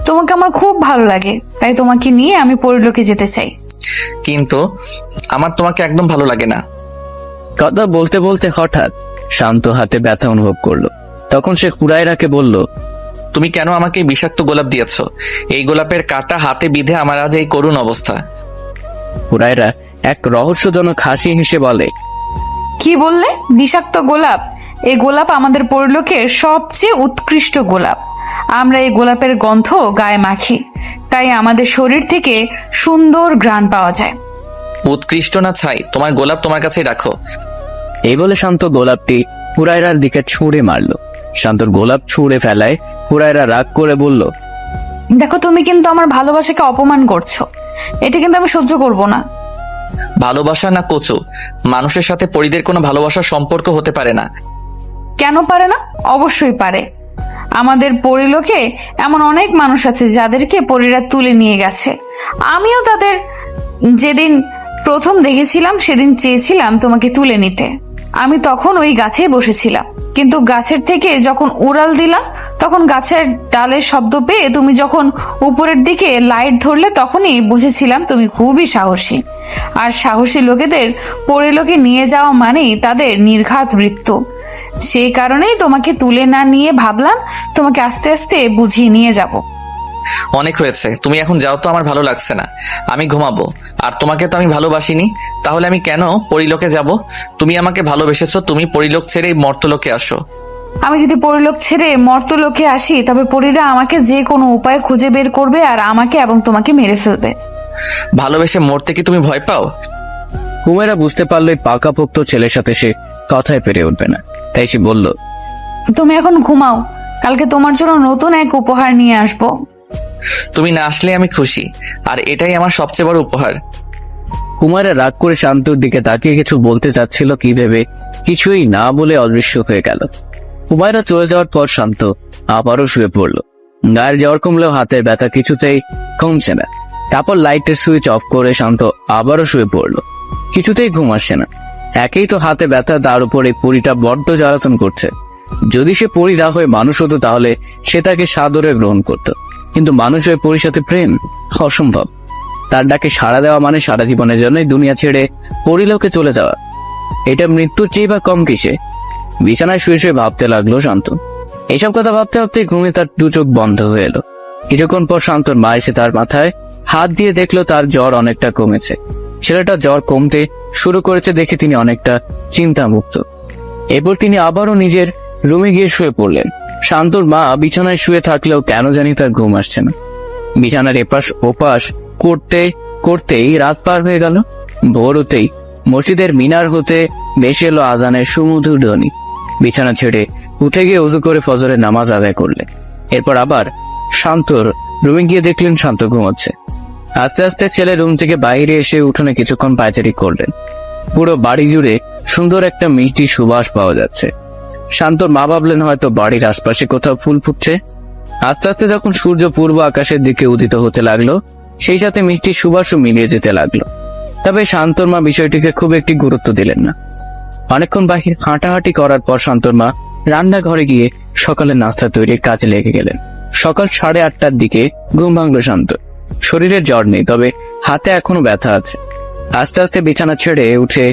তোমাকে আমার খুব ভালো লাগে, তাই তোমাকে নিয়ে আমি পরিলোকে যেতে চাই। কিন্তু আমার তোমাকে একদম ভালো লাগে না। কথা বলতে বলতে হঠাৎ শান্ত হাতে ব্যথা অনুভব করলো। তখন সে হুরায়রাকে বলল, তুমি কেন আমাকে এই বিষাক্ত গোলাপ দিয়েছ? এই গোলাপের কাঁটা হাতে বিঁধে আমার আজ এই করুণ অবস্থা। হুরায়রা এক রহস্যজনক হাসি হেসে বলে, কি বললে? বিষাক্ত গোলাপ? এই গোলাপ আমাদের পরিলোকের সবচেয়ে উৎকৃষ্ট গোলাপ। আমরা এই গোলাপের গন্ধ গায়ে মাখি, তাই আমাদের শরীর থেকে সুন্দর ঘ্রাণ পাওয়া যায়। উৎকৃষ্ট না ছাই, তোমার গোলাপ তোমার কাছেই রাখো। এই বলে শান্ত গোলাপটি হুরায়রার দিকে ছুঁড়ে মারলো। শান্তর গোলাপ ছুঁড়ে ফেলায় হুরায়রা রাগ করে বলল, দেখো, তুমি কিন্তু আমার ভালোবাসাকে অপমান করছো। এটা কিন্তু আমি সহ্য করব না। ভালোবাসা না কচু, মানুষের সাথে পরিদের কোনো ভালোবাসার সম্পর্ক হতে পারে না। কেন পারে না? অবশ্যই পারে। আমাদের পরিলোকে এমন অনেক মানুষ আছে যাদেরকে পরীরা তুলে নিয়ে গেছে। আমিও তাদের যেদিন প্রথম দেখেছিলাম সেদিন চেয়েছিলাম তোমাকে তুলে নিতে। আমি তখন ওই গাছেই বসেছিলাম, কিন্তু গাছের থেকে যখন উড়াল দিলাম তখন গাছের ডালের শব্দ পেয়ে তুমি যখন উপরের দিকে লাইট ধরলে তখনই বুঝেছিলাম তুমি খুবই সাহসী। আর সাহসী লোকেদের পরিলোকে নিয়ে যাওয়া মানেই তাদের নির্ঘাত মৃত্যু। সেই কারণেই তোমাকে তুলে না নিয়ে ভাবলাম তোমাকে আস্তে আস্তে বুঝিয়ে নিয়ে যাব। অনেক হয়েছে, তুমি এখন যাও তো, আমার ভালো লাগছে না। আমি ঘুমাবো। আর তোমাকে তো আমি ভালোবাসিনি, তাহলে আমি কেন পরিলোকে যাব? তুমি আমাকে ভালোবেসেছো, তুমি পরিলোক ছেড়ে এই মর্তলোকে আসো। আমি যদি পরিলোক ছেড়ে মর্তলোকে আসি তবে পরীরা আমাকে যে কোনো উপায়ে খুঁজে বের করবে আর আমাকে এবং তোমাকে মেরে ফেলবে। ভালোবেসে মরতে কি তুমি ভয় পাও? হুমেরা বুঝতে পারলো এই পাকাপোক্ত ছেলের সাথে সে কথায় পেরে উঠবে না, তাই সে বলল, তুমি এখন ঘুমাও, কালকে তোমার জন্য নতুন এক উপহার নিয়ে আসবো। তুমি না আসলে আমি খুশি, আর এটাই আমার সবচেয়ে বড় উপহার। হুমায়রা রাগ করে শান্তর দিকে তাকিয়ে কিছু বলতে চাচ্ছিল কি ভেবে কিছুই না বলে অদৃশ্য হয়ে গেল। হুমায়রা চলে যাওয়ার পর শান্ত আবারও শুয়ে পড়ল। গায়ের জ্বর কমলেও হাতের ব্যথা কিছুতেই কমছে না। তারপর লাইটের সুইচ অফ করে শান্ত আবারও শুয়ে পড়ল। কিছুতেই ঘুম আসছে না। একেই তো হাতে ব্যথা, তার উপরে পরীটা বড্ড জ্বালাতন করছে। যদি সে পরী না হয়ে মানুষ হতো তাহলে সে তাকে সাদরে গ্রহণ করত, কিন্তু মানুষ হয়ে পরীর সাথে প্রেম অসম্ভব। তার ডাকে সাড়া দেওয়া মানে সারা জীবনের জন্যই দুনিয়া ছেড়ে পরিলোকে চলে যাওয়া। এটা মৃত্যুর চেয়ে বা কম কিসে? বিছানায় শুয়ে শুয়ে ভাবতে লাগলো শান্ত। এইসব কথা ভাবতে ভাবতে ঘুমে তার দু চোখ বন্ধ হয়ে এলো। কিছুক্ষণ পর শান্তর মা এসে তার মাথায় হাত দিয়ে দেখলো তার জ্বর অনেকটা কমেছে। ছেলেটা জ্বর কমতে শুরু করেছে দেখে তিনি অনেকটা চিন্তামুক্ত। এরপর তিনি আবারও নিজের রুমে গিয়ে শুয়ে পড়লেন। শান্তর মা বিছানায় শুয়ে থাকলেও কেন জানি তার ঘুম আসছে না। বিছানার এপাশ ওপাশ করতে করতেই রাত পার হয়ে গেল। ভোর হতেই মসজিদের মিনার হতে ভেসে এলো আজানের সুমধুর ধ্বনি। বিছানা ছেড়ে উঠে গিয়ে উজু করে ফজরের নামাজ আদায় করলেন। এরপর আবার শান্তর রুমে গিয়ে দেখলেন শান্ত ঘুমাচ্ছে। আস্তে আস্তে ছেলে রুম থেকে বাইরে এসে উঠোনে কিছুক্ষণ পায়চারি করলেন। পুরো বাড়ি জুড়ে সুন্দর একটা মিষ্টি সুবাস পাওয়া যাচ্ছে। শান্তর মা ভাবলেন হয়তো বাড়ির আশপাশে কোথাও ফুল ফুটছে। আস্তে আস্তে যখন সূর্য পূর্ব আকাশের দিকে উদিত হতে লাগলো, সেই সাথে মিষ্টি সুবাসও মিলিয়ে যেতে লাগলো। তবে শান্তর মা বিষয়টিকে খুব একটি গুরুত্ব দিলেন না। অনেকক্ষণ বাহির হাঁটাহাঁটি করার পর শান্তর মা রান্নাঘরে গিয়ে সকালে নাস্তা তৈরির কাজে লেগে গেলেন। সকাল 8:30টার দিকে ঘুম ভাঙল শান্ত। শরীরে জ্বর নেই, তবে হাতে এখনো ব্যথা আছে। আস্তে আস্তে বিছানা ছেড়ে উঠে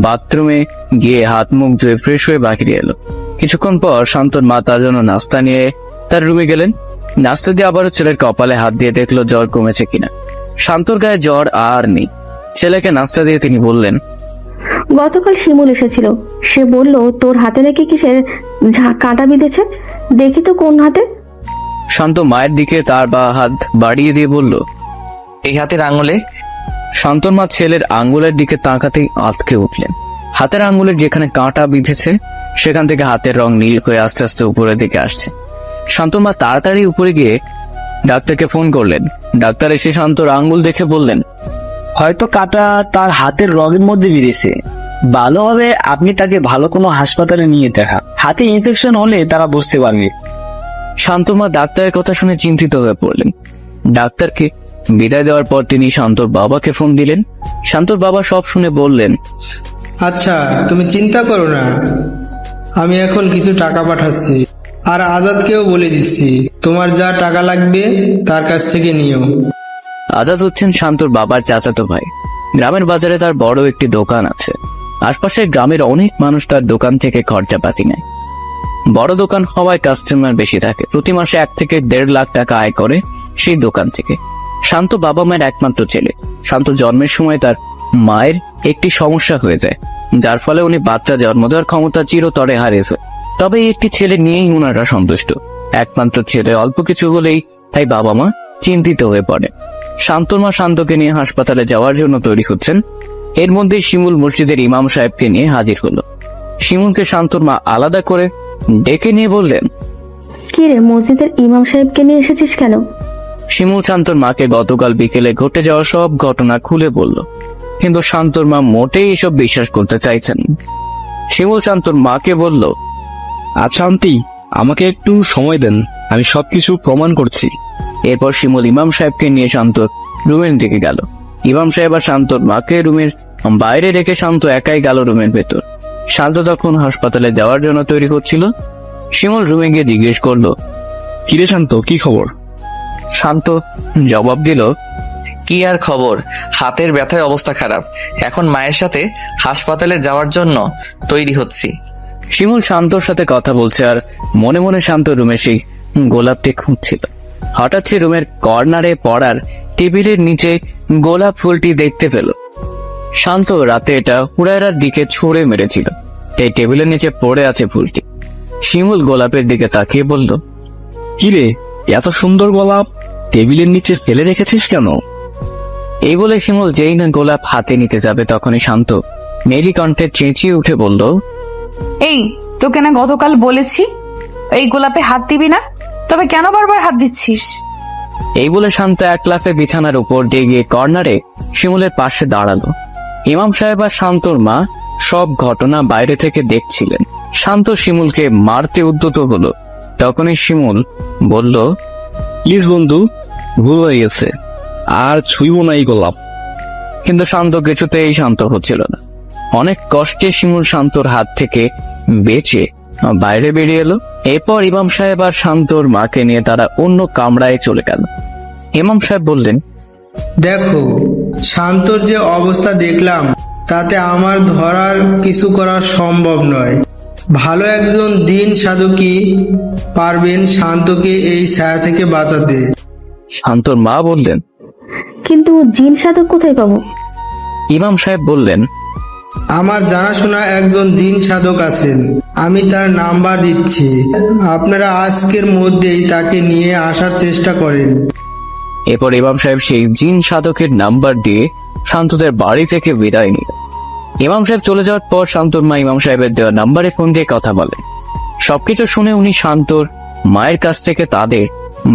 বাথরুমে গিয়ে হাত মুখ ধুয়ে ফ্রেশ হয়ে বাহিরে এলো। কিছুক্ষণ পর শান্তর মা তার জন্য নাস্তা নিয়ে তার রুমে গেলেন। নাস্তা দিয়ে আবারও ছেলের কপালে হাত দিয়ে দেখলো জ্বর কমেছে কিনা। শান্তর গায়ে জ্বর আর নেই। ছেলেকে নাস্তা দিয়ে তিনি বললেন, গতকাল শিমুল এসেছিল, সে বলল তোর হাতে নাকি কিসের কাঁটা বিঁধেছে, দেখি তো কোন হাতে। শান্ত মায়ের দিকে তার বা হাত বাড়িয়ে দিয়ে বলল। এই হাতের আঙুলে। শান্তর মা ছেলের আঙ্গুলের দিকে তাকাতেই আঁতকে উঠলেন। হাতের আঙ্গুলের যেখানে কাঁটা বিঁধেছে সেখান থেকে হাতের রং নীল হয়ে আস্তে আস্তে উপরের দিকে আসছে। শান্তর মা তাড়াতাড়ি উপরে গিয়ে ডাক্তারকে ফোন করলেন। ডাক্তার এসে শান্তর আঙ্গুল দেখে বললেন, হয়তো কাটা তার হাতের রগের মধ্যে বিঁধেছে। ভালো হবে আপনি তাকে ভালো কোনো হাসপাতালে নিয়ে দেখা। হাতে ইনফেকশন হলে তারা বুঝতে পারবে। শান্তর মা ডাক্তারের কথা শুনে চিন্তিত হয়ে পড়লেন। ডাক্তারকে বিদায় দেওয়ার পর তিনি শান্তর বাবাকে ফোন দিলেন। শান্তর বাবা সব শুনে বললেন, আচ্ছা, তুমি চিন্তা করো না, আমি এখন কিছু টাকা পাঠাচ্ছি, আর আজাদকেও বলে দিচ্ছি তোমার যা টাকা লাগবে তার কাছ থেকে নিও। আজাদ হচ্ছেন শান্তর বাবার চাচাতো ভাই। গ্রামের বাজারে তার বড় একটি দোকান আছে। আশপাশের গ্রামের অনেক মানুষ তার দোকান থেকে খরচাপাতি নেয়। বড় দোকান হওয়ায় কাস্টমার বেশি থাকে। প্রতি মাসে 1 থেকে 1.5 লাখ টাকা আয় করে সেই দোকান থেকে। শান্ত বাবা মায়ের একমাত্র ছেলে। শান্ত জন্মের সময় তার মায়ের একটি সমস্যা হয়ে যায়, যার ফলে উনি বাচ্চা জন্ম দেওয়ার ক্ষমতা চিরতরে হারিয়ে ফেলে। তবে এই একটি ছেলে নিয়েই উনারা সন্তুষ্ট। একমাত্র ছেলে, অল্প কিছু হলেই তাই বাবা মা চিন্তিত হয়ে পড়ে। শান্তর মা শান্তকে নিয়ে হাসপাতালে যাওয়ার জন্য তৈরি হচ্ছেন। এর মধ্যে শিমুল মসজিদের ইমাম সাহেবকে নিয়ে হাজির হলো। শিমুলকে শান্তর মা আলাদা করে ডেকে নিয়ে বললেন, কি রে, মসজিদের ইমাম সাহেবকে নিয়ে এসেছিস কেন? শিমুল শান্তর মাকে গতকাল বিকেলে ঘটে যাওয়া সব ঘটনা খুলে বলল, কিন্তু শান্তর মা মোটেই এসব বিশ্বাস করতে চাইছেন। শিমুল শান্তর মাকে বলল, আচ্ছা আন্টি, আমাকে একটু সময় দেন, আমি সবকিছু প্রমাণ করছি। এরপর শিমুল ইমাম সাহেবকে নিয়ে শান্তর রুমের দিকে গেল। ইমাম সাহেব আর শান্তর মাকে রুমের বাইরে রেখে শান্ত একাই গেল রুমের ভেতর। শান্ত তখন হাসপাতালে যাওয়ার জন্য তৈরি হচ্ছিল। শিমুল রুমে গিয়ে জিজ্ঞেস করলো, কিরে শান্ত, কি খবর? শান্ত জবাব দিল, কি আর খবর, হাতের ব্যথায় অবস্থা খারাপ। এখন মায়ের সাথে হাসপাতালে যাওয়ার জন্য তৈরি হচ্ছি। শিমুল শান্তর সাথে কথা বলছে আর মনে মনে শান্ত রুমে সেই গোলাপটি খুঁজছিল। হঠাৎ সে রুমের কর্নারে পড়ার টেবিলের নিচে গোলাপ ফুলটি দেখতে পেল। শান্ত রাতে এটা হুড়াইরার দিকে ছুঁড়ে মেরেছিল। এই টেবিলের নিচে পড়ে আছে ফুলটি। শিমুল গোলাপের দিকে তাকিয়ে বলল, কিরে, এত সুন্দর গোলাপ টেবিলের নিচে ফেলে রেখেছিস কেন? এই বলে শিমুল যেই না গোলাপ হাতে নিতে যাবে তখনই শান্ত মেলি কণ্ঠে চেঁচিয়ে উঠে বলল, এই, তোকে না গতকাল বলেছি এই গোলাপে হাত দিবি না, তবে কেন বারবার হাত দিচ্ছিস? এই বলে শান্ত এক লাফে বিছানার উপর দিয়ে গিয়ে কর্নারে শিমুলের পাশে দাঁড়ালো। ইমাম সাহেব আর শান্তর মা সব ঘটনা বাইরে থেকে দেখছিলেন। শান্ত শিমুলকে মারতে উদ্যত হলো। তখনই শিমুল বলল, প্লিজ বন্ধু, ভুল হয়ে গেছে, আর ছুঁইব না এই গোলাপ। কিন্তু শান্ত কিছুতেই শান্ত হচ্ছিল না। অনেক কষ্টে শিমুল শান্তর হাত থেকে বেঁচে বাইরে বেরিয়ে এলো। এরপর ইমাম সাহেব আর শান্তর মাকে নিয়ে তারা অন্য কামরায় চলে গেল। ইমাম সাহেব বললেন, দেখো, শান্তর যে অবস্থা দেখলাম তাতে আমার ধরার কিছু করা সম্ভব নয়। ভালো একজন দিন সাধকই পারবেন শান্তকে এই ছায়া থেকে বাঁচাতে। শান্তর মা বললেন, কিন্তু জিন সাধক কোথায় পাবো? ইমাম সাহেব বললেন, আমার জানাশোনা একজন দিন সাধক আছেন, আমি তার নাম্বার দিচ্ছি, আপনারা আজকের মধ্যেই তাকে নিয়ে আসার চেষ্টা করেন। এরপর ইমাম সাহেব সেই জিন সাধকের নাম্বার দিয়ে শান্তদের বাড়ি থেকে বিদায় নিল। ইমাম সাহেব চলে যাওয়ার পর শান্তর মা ইমাম সাহেবের দেওয়া নাম্বারে ফোন দিয়ে কথা বলেন। সবকিছু শুনে উনি শান্তর মায়ের কাছ থেকে তাদের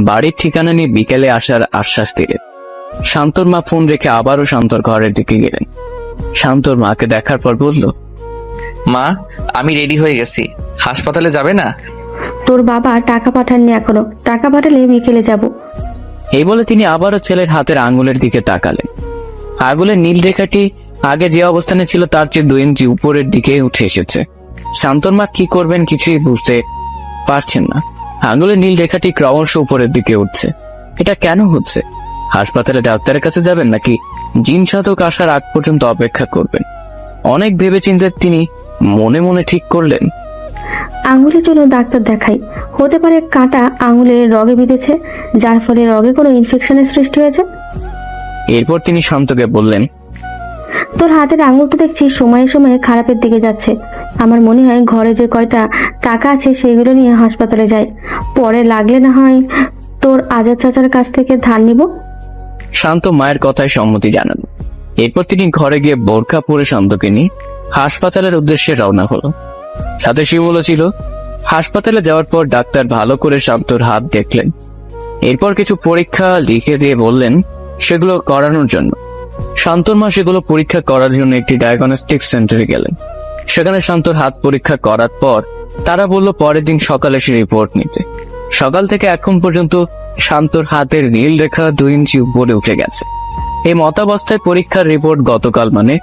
বাড়ির ঠিকানা নিয়ে বিকেলে আসার আশ্বাস দিলেন। শান্তর মা ফোন রেখে আবারও শান্তর ঘরের দিকে গেলেন। শান্তর মাকে দেখার পর বলল, মা, আমি রেডি হয়ে গেছি, হাসপাতালে যাবে না? তোর বাবা টাকা পাঠাননি এখনো, টাকা পাঠালে বিকেলে যাব। এই বলে তিনি আবারও ছেলের হাতের আঙ্গুলের দিকে তাকালেন। আঙ্গুলের নীল রেখাটি আগে যে অবস্থানে ছিল তার চেয়ে 2 ইঞ্চি উপরের দিকে উঠে এসেছে। শান্তর মা কি করবেন কিছুই বুঝতে পারছেন না। আঙুলের নীল রেখাটি ক্রমশ উপরের দিকে উঠছে। এটা কেন হচ্ছে? হাসপাতালে ডাক্তারের কাছে যাবেন নাকি জিন সাধক আসার আগ পর্যন্ত অপেক্ষা করবেন? অনেক ভেবেচিন্তে তিনি মনে মনে ঠিক করলেন, আঙুলের জন্য ডাক্তার দেখাই। হতে পারে কাঁটা আঙুলে রগে বিঁধেছে, যার ফলে রগে কোনো ইনফেকশনের সৃষ্টি হয়েছে। এরপর তিনি শান্তকে বললেন, তোর হাতের আঙুল তো দেখছি সময়ে সময়ে খারাপের দিকে যাচ্ছে। আমার মনে হয় ঘরে যে কয়টা টাকা আছে সেগুলো নিয়ে হাসপাতালে যাই, পরে লাগলে না হয় তোর আজাদ চাচার কাছ থেকে ধার নিব। শান্ত মায়ের কথায় সম্মতি জানান। এরপর তিনি ঘরে গিয়ে বোরখা পরে শান্তকে নিয়ে হাসপাতালের উদ্দেশ্যে রওনা হলো। সাথে শিমুলও ছিল। হাসপাতালে যাওয়ার পর ডাক্তার ভালো করে শান্তর হাত দেখলেন। এরপর কিছু পরীক্ষা লিখে দিয়ে বললেন সেগুলো করানোর জন্য। শান্তর মা সেগুলো পরীক্ষা করার জন্য একটি ডায়াগনস্টিক সেন্টারে গেলেন। সেখানে শান্তর হাত পরীক্ষা করার পর তারা বলল পরের দিন সকালে সে রিপোর্ট নিতে। সকাল থেকে এখন পর্যন্ত শান্তর হাতের নীল রেখা 2 ইঞ্চি উপরে উঠে গেছে। এই মতাবস্থায় পরীক্ষার রিপোর্ট গতকাল মানে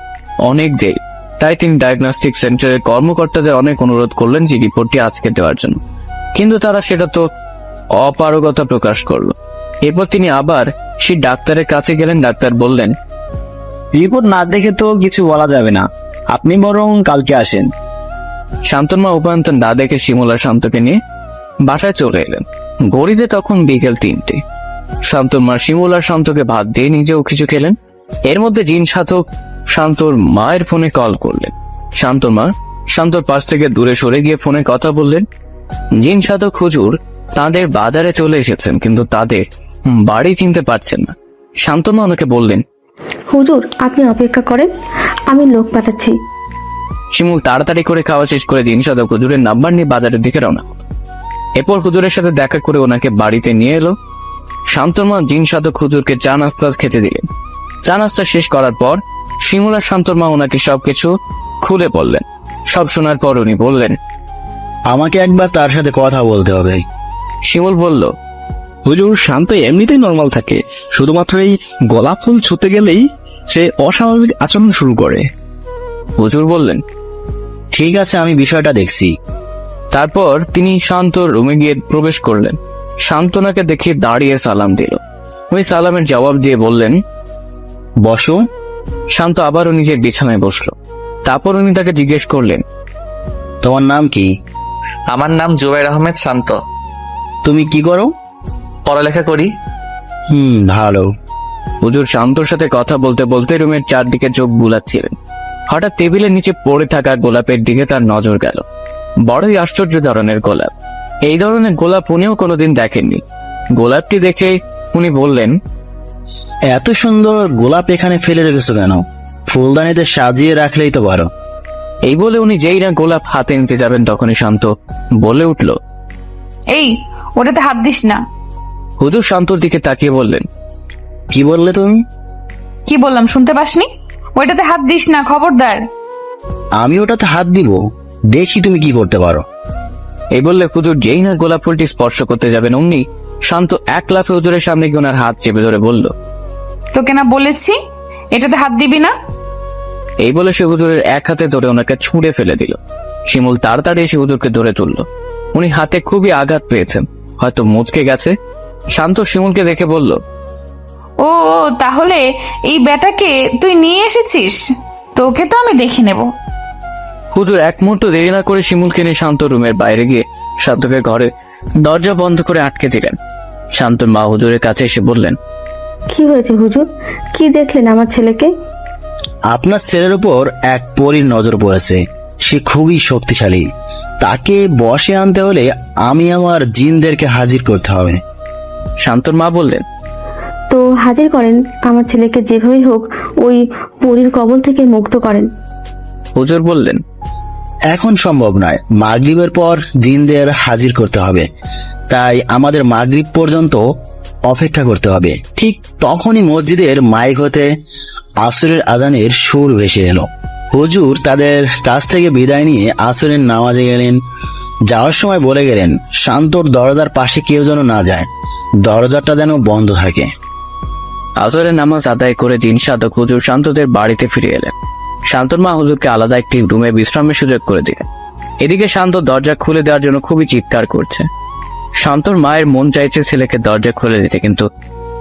অনেক দেরি। তাই তিনি ডায়াগনস্টিক সেন্টারের কর্মকর্তাদের অনেক অনুরোধ করলেন যে রিপোর্টটি আজকে দেওয়ার জন্য, কিন্তু তারা সেটা তো অপারগতা প্রকাশ করলো। এরপর তিনি আবার সেই ডাক্তারের কাছে গেলেন। ডাক্তার বললেন, রিপোর্ট না দেখে তো কিছু বলা যাবে না, আপনি বরং কালকে আসেন। শান্তর মা উপায়ন্ত না দেখে শিমুলা শান্তকে নিয়ে বাসায় চলে এলেন। ঘড়িতে তখন বিকেল 3টে। শান্তর মা শিমুলা শান্তকে ভাত দিয়ে নিজেও কিছু খেলেন। এর মধ্যে জিন সাধক শান্তর মায়ের ফোনে কল করলেন। শান্তর মা শান্তর পাশ থেকে দূরে সরে গিয়ে ফোনে কথা বললেন। জিন সাধক হুজুর তাদের বাজারে চলে এসেছেন, কিন্তু তাদের বাড়ি চিনতে পারছেন না। শান্তর মা ওনাকে বললেন, হুজুর আপনি অপেক্ষা করেন, আমি লোক পাঠাচ্ছি। শিমুল তাড়াতাড়ি করে খাওয়া শেষ করে জিন সাধক হুজুরের নাম্বার নিয়ে বাজারের দিকে রওনা হলো। এরপর হুজুরের সাথে দেখা করে ওনাকে বাড়িতে নিয়ে এলো। শান্তর মা জিন সাধক হুজুরকে চা নাস্তা খেতে দিলেন। চা নাস্তা শেষ করার পর শিমুল আর শান্তর মা ওনাকে সবকিছু খুলে বললেন। সব শোনার পর উনি বললেন, আমাকে একবার তার সাথে কথা বলতে হবে। শিমুল বলল, হুজুর শান্ত এমনিতেই নর্মাল থাকে, শুধুমাত্র এই গোলাপ ফুল ছুঁতে গেলেই সে অস্বাভাবিক আচরণ শুরু করে। হুজুর বললেন, ঠিক আছে, আমি বিষয়টা দেখছি। তারপর তিনি শান্তর রুমে গিয়ে প্রবেশ করলেন। শান্তনাকে দেখে দাঁড়িয়ে সালাম দিল। উনি সালামের জবাব দিয়ে বললেন, বসো। শান্ত আবারও নিজের বিছানায় বসলো। তারপর উনি তাকে জিজ্ঞেস করলেন, তোমার নাম কি? আমার নাম জুবাইর আহমেদ শান্ত। তুমি কি করো? পড়ালেখা করি। ভালো। হুজুর শান্তর সাথে কথা বলতে বলতে রুমের চারদিকে চোখ বুলাচ্ছিলেন। হঠাৎ টেবিলের নিচে পড়ে থাকা গোলাপের দিকে তার নজর গেল। বড়ই আশ্চর্য ধরনের গোলাপ। এই ধরনের গোলাপ উনিও কোনোদিন দেখেননি। গোলাপটি দেখে উনি বললেন, এত সুন্দর গোলাপ এখানে ফেলে রেখেছো কেন? ফুলদানিতে সাজিয়ে রাখলেই তো পারো। এই বলে উনি যেই না গোলাপ হাতে নিতে যাবেন তখনই শান্ত বলে উঠল, এই ওটাতে হাত দিস না। হুজুর শান্তর দিকে তাকিয়ে বললেন, কি বললে তুমি? কি বললাম শুনতে পাসনি? ওইটাতে হাত দিস না, খবরদার। আমি ওটাতে হাত দিব, দেখি তুমি কি করতে পারো। এই বললে হুজুর যেই না গোলাপ ফুলটি স্পর্শ করতে যাবেন অমনি শান্ত এক লাফে হুজুরের সামনে গিয়ে ওনার হাত চেপে ধরে বলল, তোকে না বলেছি এটাতে হাত দিবি না? এই বলে সে হুজুরের এক হাতে ধরে ওনাকে ছুঁড়ে ফেলে দিল। শিমুল তাড়াতাড়ি এসে হুজুরকে ধরে তুলল। উনি হাতে খুবই আঘাত পেয়েছেন, হয়তো মুচকে গেছে। শান্ত শিমুলকে দেখে বলল, ও তাহলে এই ব্যাটাকে তুই নিয়ে এসেছিস, তোকে তো আমি দেখে নেব। হুজুর এক মুহূর্ত দেরি না করে শিমুলকে নিয়ে শান্ত রুমের বাইরে গিয়ে শান্তকে ঘরে দরজা বন্ধ করে আটকে দিলেন। শান্তর মা হুজুরের কাছে এসে বললেন, কি হয়েছে হুজুর, কি দেখলেন আমার ছেলেকে? আপনার ছেলের উপর এক পরীর নজর পড়েছে। সে খুবই শক্তিশালী। তাকে বশে আনতে হলে আমি আমার জিনদেরকে হাজির করতে হবে। শান্তর মা বললেন, তো হাজির করেন, আমার ছেলেকে যেভাবেই হোক ওই পরীর কবল থেকে মুক্ত করেন। হুজুর বললেন, এখন সম্ভব নয়, মাগরিবের পর জিনদের হাজির করতে হবে। তাই আমাদের মাগরিব পর্যন্ত অপেক্ষা করতে হবে। ঠিক তখনই মসজিদের মাইক হতে আসরের আজানের সুর ভেসে এলো। হুজুর তাদের কাছ থেকে বিদায় নিয়ে আসরের নামাজে গেলেন। যাওয়ার সময় বলে গেলেন, শান্তর দরজার পাশে কেউ যেন না যায়, দরজাটা যেন বন্ধ থাকে। আসরের নামাজ আদায় করে জিন সাধক হুজুর শান্তদের বাড়িতে ফিরে এলেন। শান্তর মা হুজুরকে আলাদা একটি রুমে বিশ্রামের সুযোগ করে দিলেন। এদিকে শান্ত দরজা খুলে দেওয়ার জন্য খুবই চিৎকার করছে। শান্তর মায়ের মন চাইছে ছেলেকে দরজা খুলে দিতে, কিন্তু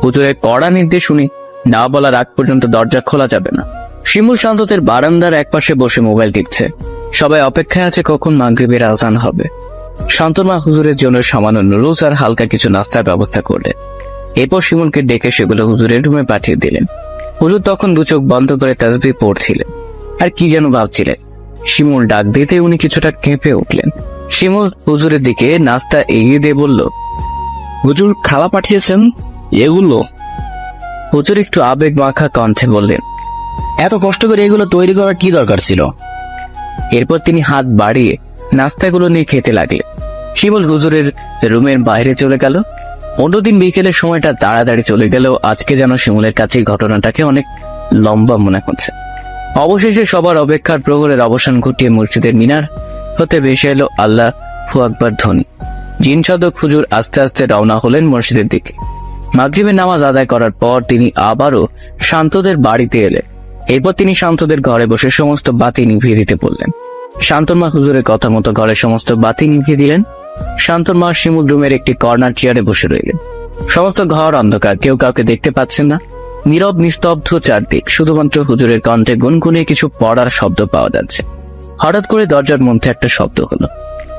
হুজুরের কড়া নির্দেশ শুনি না বলার আগ পর্যন্ত দরজা খোলা যাবে না। শিমুল শান্তদের বারান্দার একপাশে বসে মোবাইল টিপছে। সবাই অপেক্ষায় আছে কখন মাগরিবের আজান হবে। শান্তর মা হুজুরের জন্য সামান্য নুডলস আর হালকা কিছু নাস্তার ব্যবস্থা করলেন। এরপর শিমুলকে ডেকে সেগুলো হুজুরের রুমে পাঠিয়ে দিলেন। হুজুর তখন দু চোখ বন্ধ করে তাসবিহ পড়ছিলেন আর কি যেন ভাবছিলেন। শিমুল ডাক দিতে উনি কিছুটা কেঁপে উঠলেন। শিমুল হুজুরের দিকে নাস্তা এগিয়ে দিয়ে বলল, হুজুর খালা পাঠিয়েছেন এগুলো? হুজুর একটু আবেগ মাখা কণ্ঠে বললেন। এত কষ্ট করে এগুলো তৈরি করার কি দরকার ছিল? এরপর তিনি হাত বাড়িয়ে নাস্তাগুলো নিয়ে খেতে লাগলেন। শিমুল হুজুরের রুমের বাইরে চলে গেল। অন্যদিন বিকেলের সময়টা তাড়াতাড়ি চলে গেলেও আজকে যেন শিমুলের কাছে ঘটনাটাকে অনেক লম্বা মনে হচ্ছে। অবশেষে সবার অপেক্ষার প্রহরের অবসান ঘটিয়ে মসজিদের মিনার হতে ভেসে এলো আল্লাহু আকবার ধ্বনি। জিন সাধক হুজুর আস্তে আস্তে রওনা হলেন মসজিদের দিকে। মাগরিবের নামাজ আদায় করার পর তিনি আবারও শান্তদের বাড়িতে এলেন। এরপর তিনি শান্তদের ঘরে বসে সমস্ত বাতি নিভিয়ে দিতে বললেন। শান্তর মা হুজুরের কথা মতো ঘরের সমস্ত বাতি নিভিয়ে দিলেন। শান্তর মা শিমুল রুমের একটি কর্নার চেয়ারে বসে রইলেন। সমস্ত ঘর অন্ধকার, কেউ কাউকে দেখতে পাচ্ছেন না। নীরব নিস্তব্ধ চারদিক, শুধুমাত্র হুজুরের কণ্ঠে গুনগুনে কিছু পড়ার শব্দ পাওয়া যাচ্ছে। হঠাৎ করে দরজার মধ্যে একটা শব্দ হলো।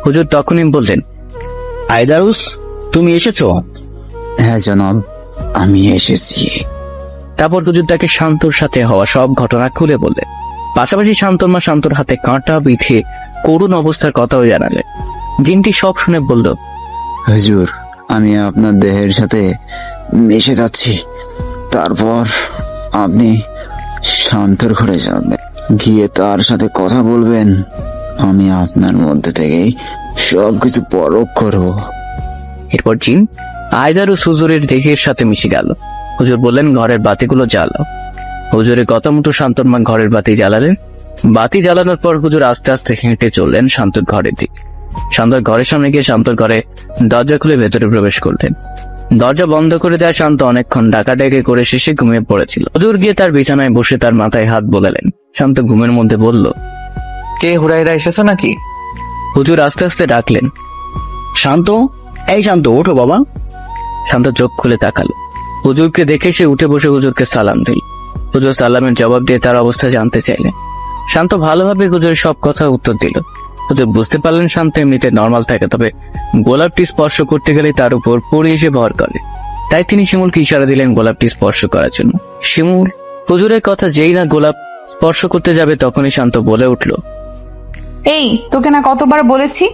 হুজুর তখনই বললেন, আইদারুস, তুমি এসেছো? হ্যাঁ জনাব, আমি এসেছি। তারপর হুজুর তাকে শান্তর সাথে হওয়া সব ঘটনা খুলে বললেন। পাশাপাশি শান্তর মা শান্তর হাতে কাঁটা বিঁধে করুণ অবস্থার কথাও জানালেন। জিনটি সব শুনে বলল, হুজুর, আমি আপনার দেহের সাথে মিশে যাচ্ছি। তারপর আপনি শান্তর ঘরে যাবেন, গিয়ে তার সাথে কথা বলবেন। আমি আপনার মধ্যে থেকেই সবকিছু পরখ করব। এরপর জিন আয়দারুস হুজুরের দেহের সাথে মিশে গেল। হুজুর বললেন, ঘরের বাতিগুলো জ্বালাও। হুজুরের কথা মতো শান্তর মা ঘরের বাতি জ্বালালেন। বাতি জ্বালানোর পর হুজুর আস্তে আস্তে হেঁটে চললেন শান্তর ঘরের দিকে। শান্তর ঘরের সামনে গিয়ে শান্তর ঘরে দরজা খুলে ভেতরে প্রবেশ করলেন। দরজা বন্ধ করে দেওয়া শান্ত অনেকক্ষণ ডাকাডাকি করে শেষে ঘুমিয়ে পড়েছিল। হুজুর গিয়ে তার বিছানায় বসে তার মাথায় হাত বোলালেন। শান্ত ঘুমের মধ্যে বলল, কে হুরাইরা এসেছো নাকি? হুজুর আস্তে আস্তে ডাকলেন, শান্ত, এই শান্ত, ওঠো বাবা। শান্ত চোখ খুলে তাকালো। হুজুরকে দেখে সে উঠে বসে হুজুরকে সালাম দিল। হুজুর সালামের জবাব দিয়ে তার অবস্থা জানতে চাইলেন। শান্ত ভালোভাবে হুজুরের সব কথা উত্তর দিল। হুজুর বুঝতে পারলেন শান্ত এমনিতে নর্মাল থাকে, তবে গোলাপটি স্পর্শ করতে গেলে তার উপর পড়ে এসে ভর করে। তাই তিনি শিমুলকে ইশারা দিলেন গোলাপটি স্পর্শ করার জন্য। শিমুল হুজুরের কথা যেই না গোলাপ স্পর্শ করতে যাবে তখনই শান্ত বলে উঠল, এই, তোকে না কতবার বলেছি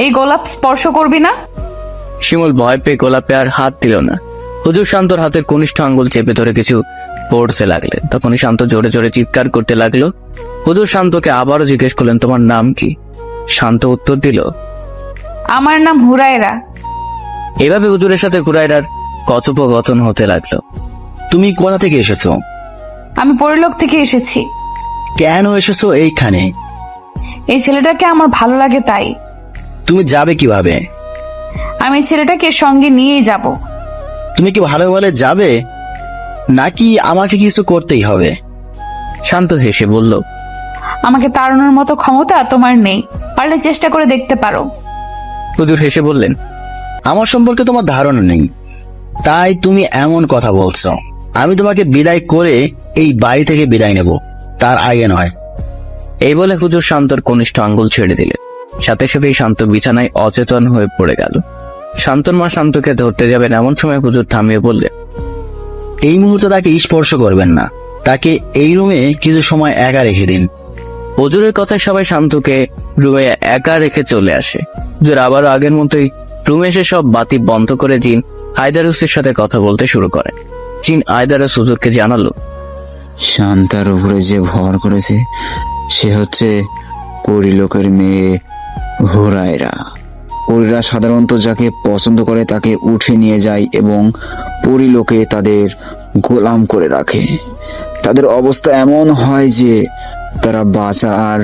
এই গোলাপ স্পর্শ করবি না? শিমুল ভয় পেয়ে গোলাপে আর হাত দিল না। হুজুর শান্তর হাতের কনিষ্ঠ আঙ্গুল চেপে ধরে কিছু পড়তে লাগলেন। তখনই শান্ত জোরে জোরে চিৎকার করতে লাগলো। হুজুর শান্তকে আবারও জিজ্ঞেস করলেন, তোমার নাম কি? শান্ত উত্তর দিল, আমার নাম হুরায়রা। এভাবে হুজুরের সাথে হুরায়রার কথোপকথন হতে লাগলো। তুমি কোথা থেকে এসেছো? আমি পরিলোক থেকে এসেছি। কেন এসেছো এইখানে? এই ছেলেটাকে আমার ভালো লাগে তাই। তুমি যাবে কিভাবে? আমি ছেলেটাকে সঙ্গে নিয়েই যাব। তুমি কি ভালো ভালো যাবে, নাকি আমাকে কিছু করতেই হবে? শান্ত হেসে বলল, আমাকে তাড়ানোর মতো ক্ষমতা তোমার নেই, পারলে চেষ্টা করে দেখতে পারো। হুজুর হেসে বললেন, আমার সম্পর্কে তোমার ধারণা নেই, তাই তুমি এমন কথা বলছো। আমি তোমাকে বিদায় করে এই বাড়ি থেকে বিদায় নেব, তার আগে নয়। এই বলে হুজুর শান্তর কনিষ্ঠ আঙ্গুল ছেড়ে দিলেন। সাথে সাথেই শান্ত বিছানায় অচেতন হয়ে পড়ে গেল। শান্তর মা শান্তকে ধরতে যাবেন এমন সময় হুজুর থামিয়ে বললেন, এই মুহূর্তে তাকে স্পর্শ করবেন না, তাকে এই রুমে কিছু সময় একা রেখে দিন। হুজুরের কথায় সবাই শান্তকে রুমে একা রেখে চলে আসে। হুজুর আবারও আগের মতোই রুমে এসে সব বাতি বন্ধ করে জিন আয়দারুসের সাথে কথা বলতে শুরু করেন। জিন আয়দারুস হুজুরকে জানালো, শান্তার উপরে যে ভর করেছে সে হচ্ছে পরিলোকের মেয়ে হুরায়রা। পরীরা সাধারণত যাকে পছন্দ করে তাকে উঠে নিয়ে যায় এবং পরিলোকে তাদের গোলাম করে রাখে। তাদের অবস্থা এমন হয় যে তারা বাঁচা আর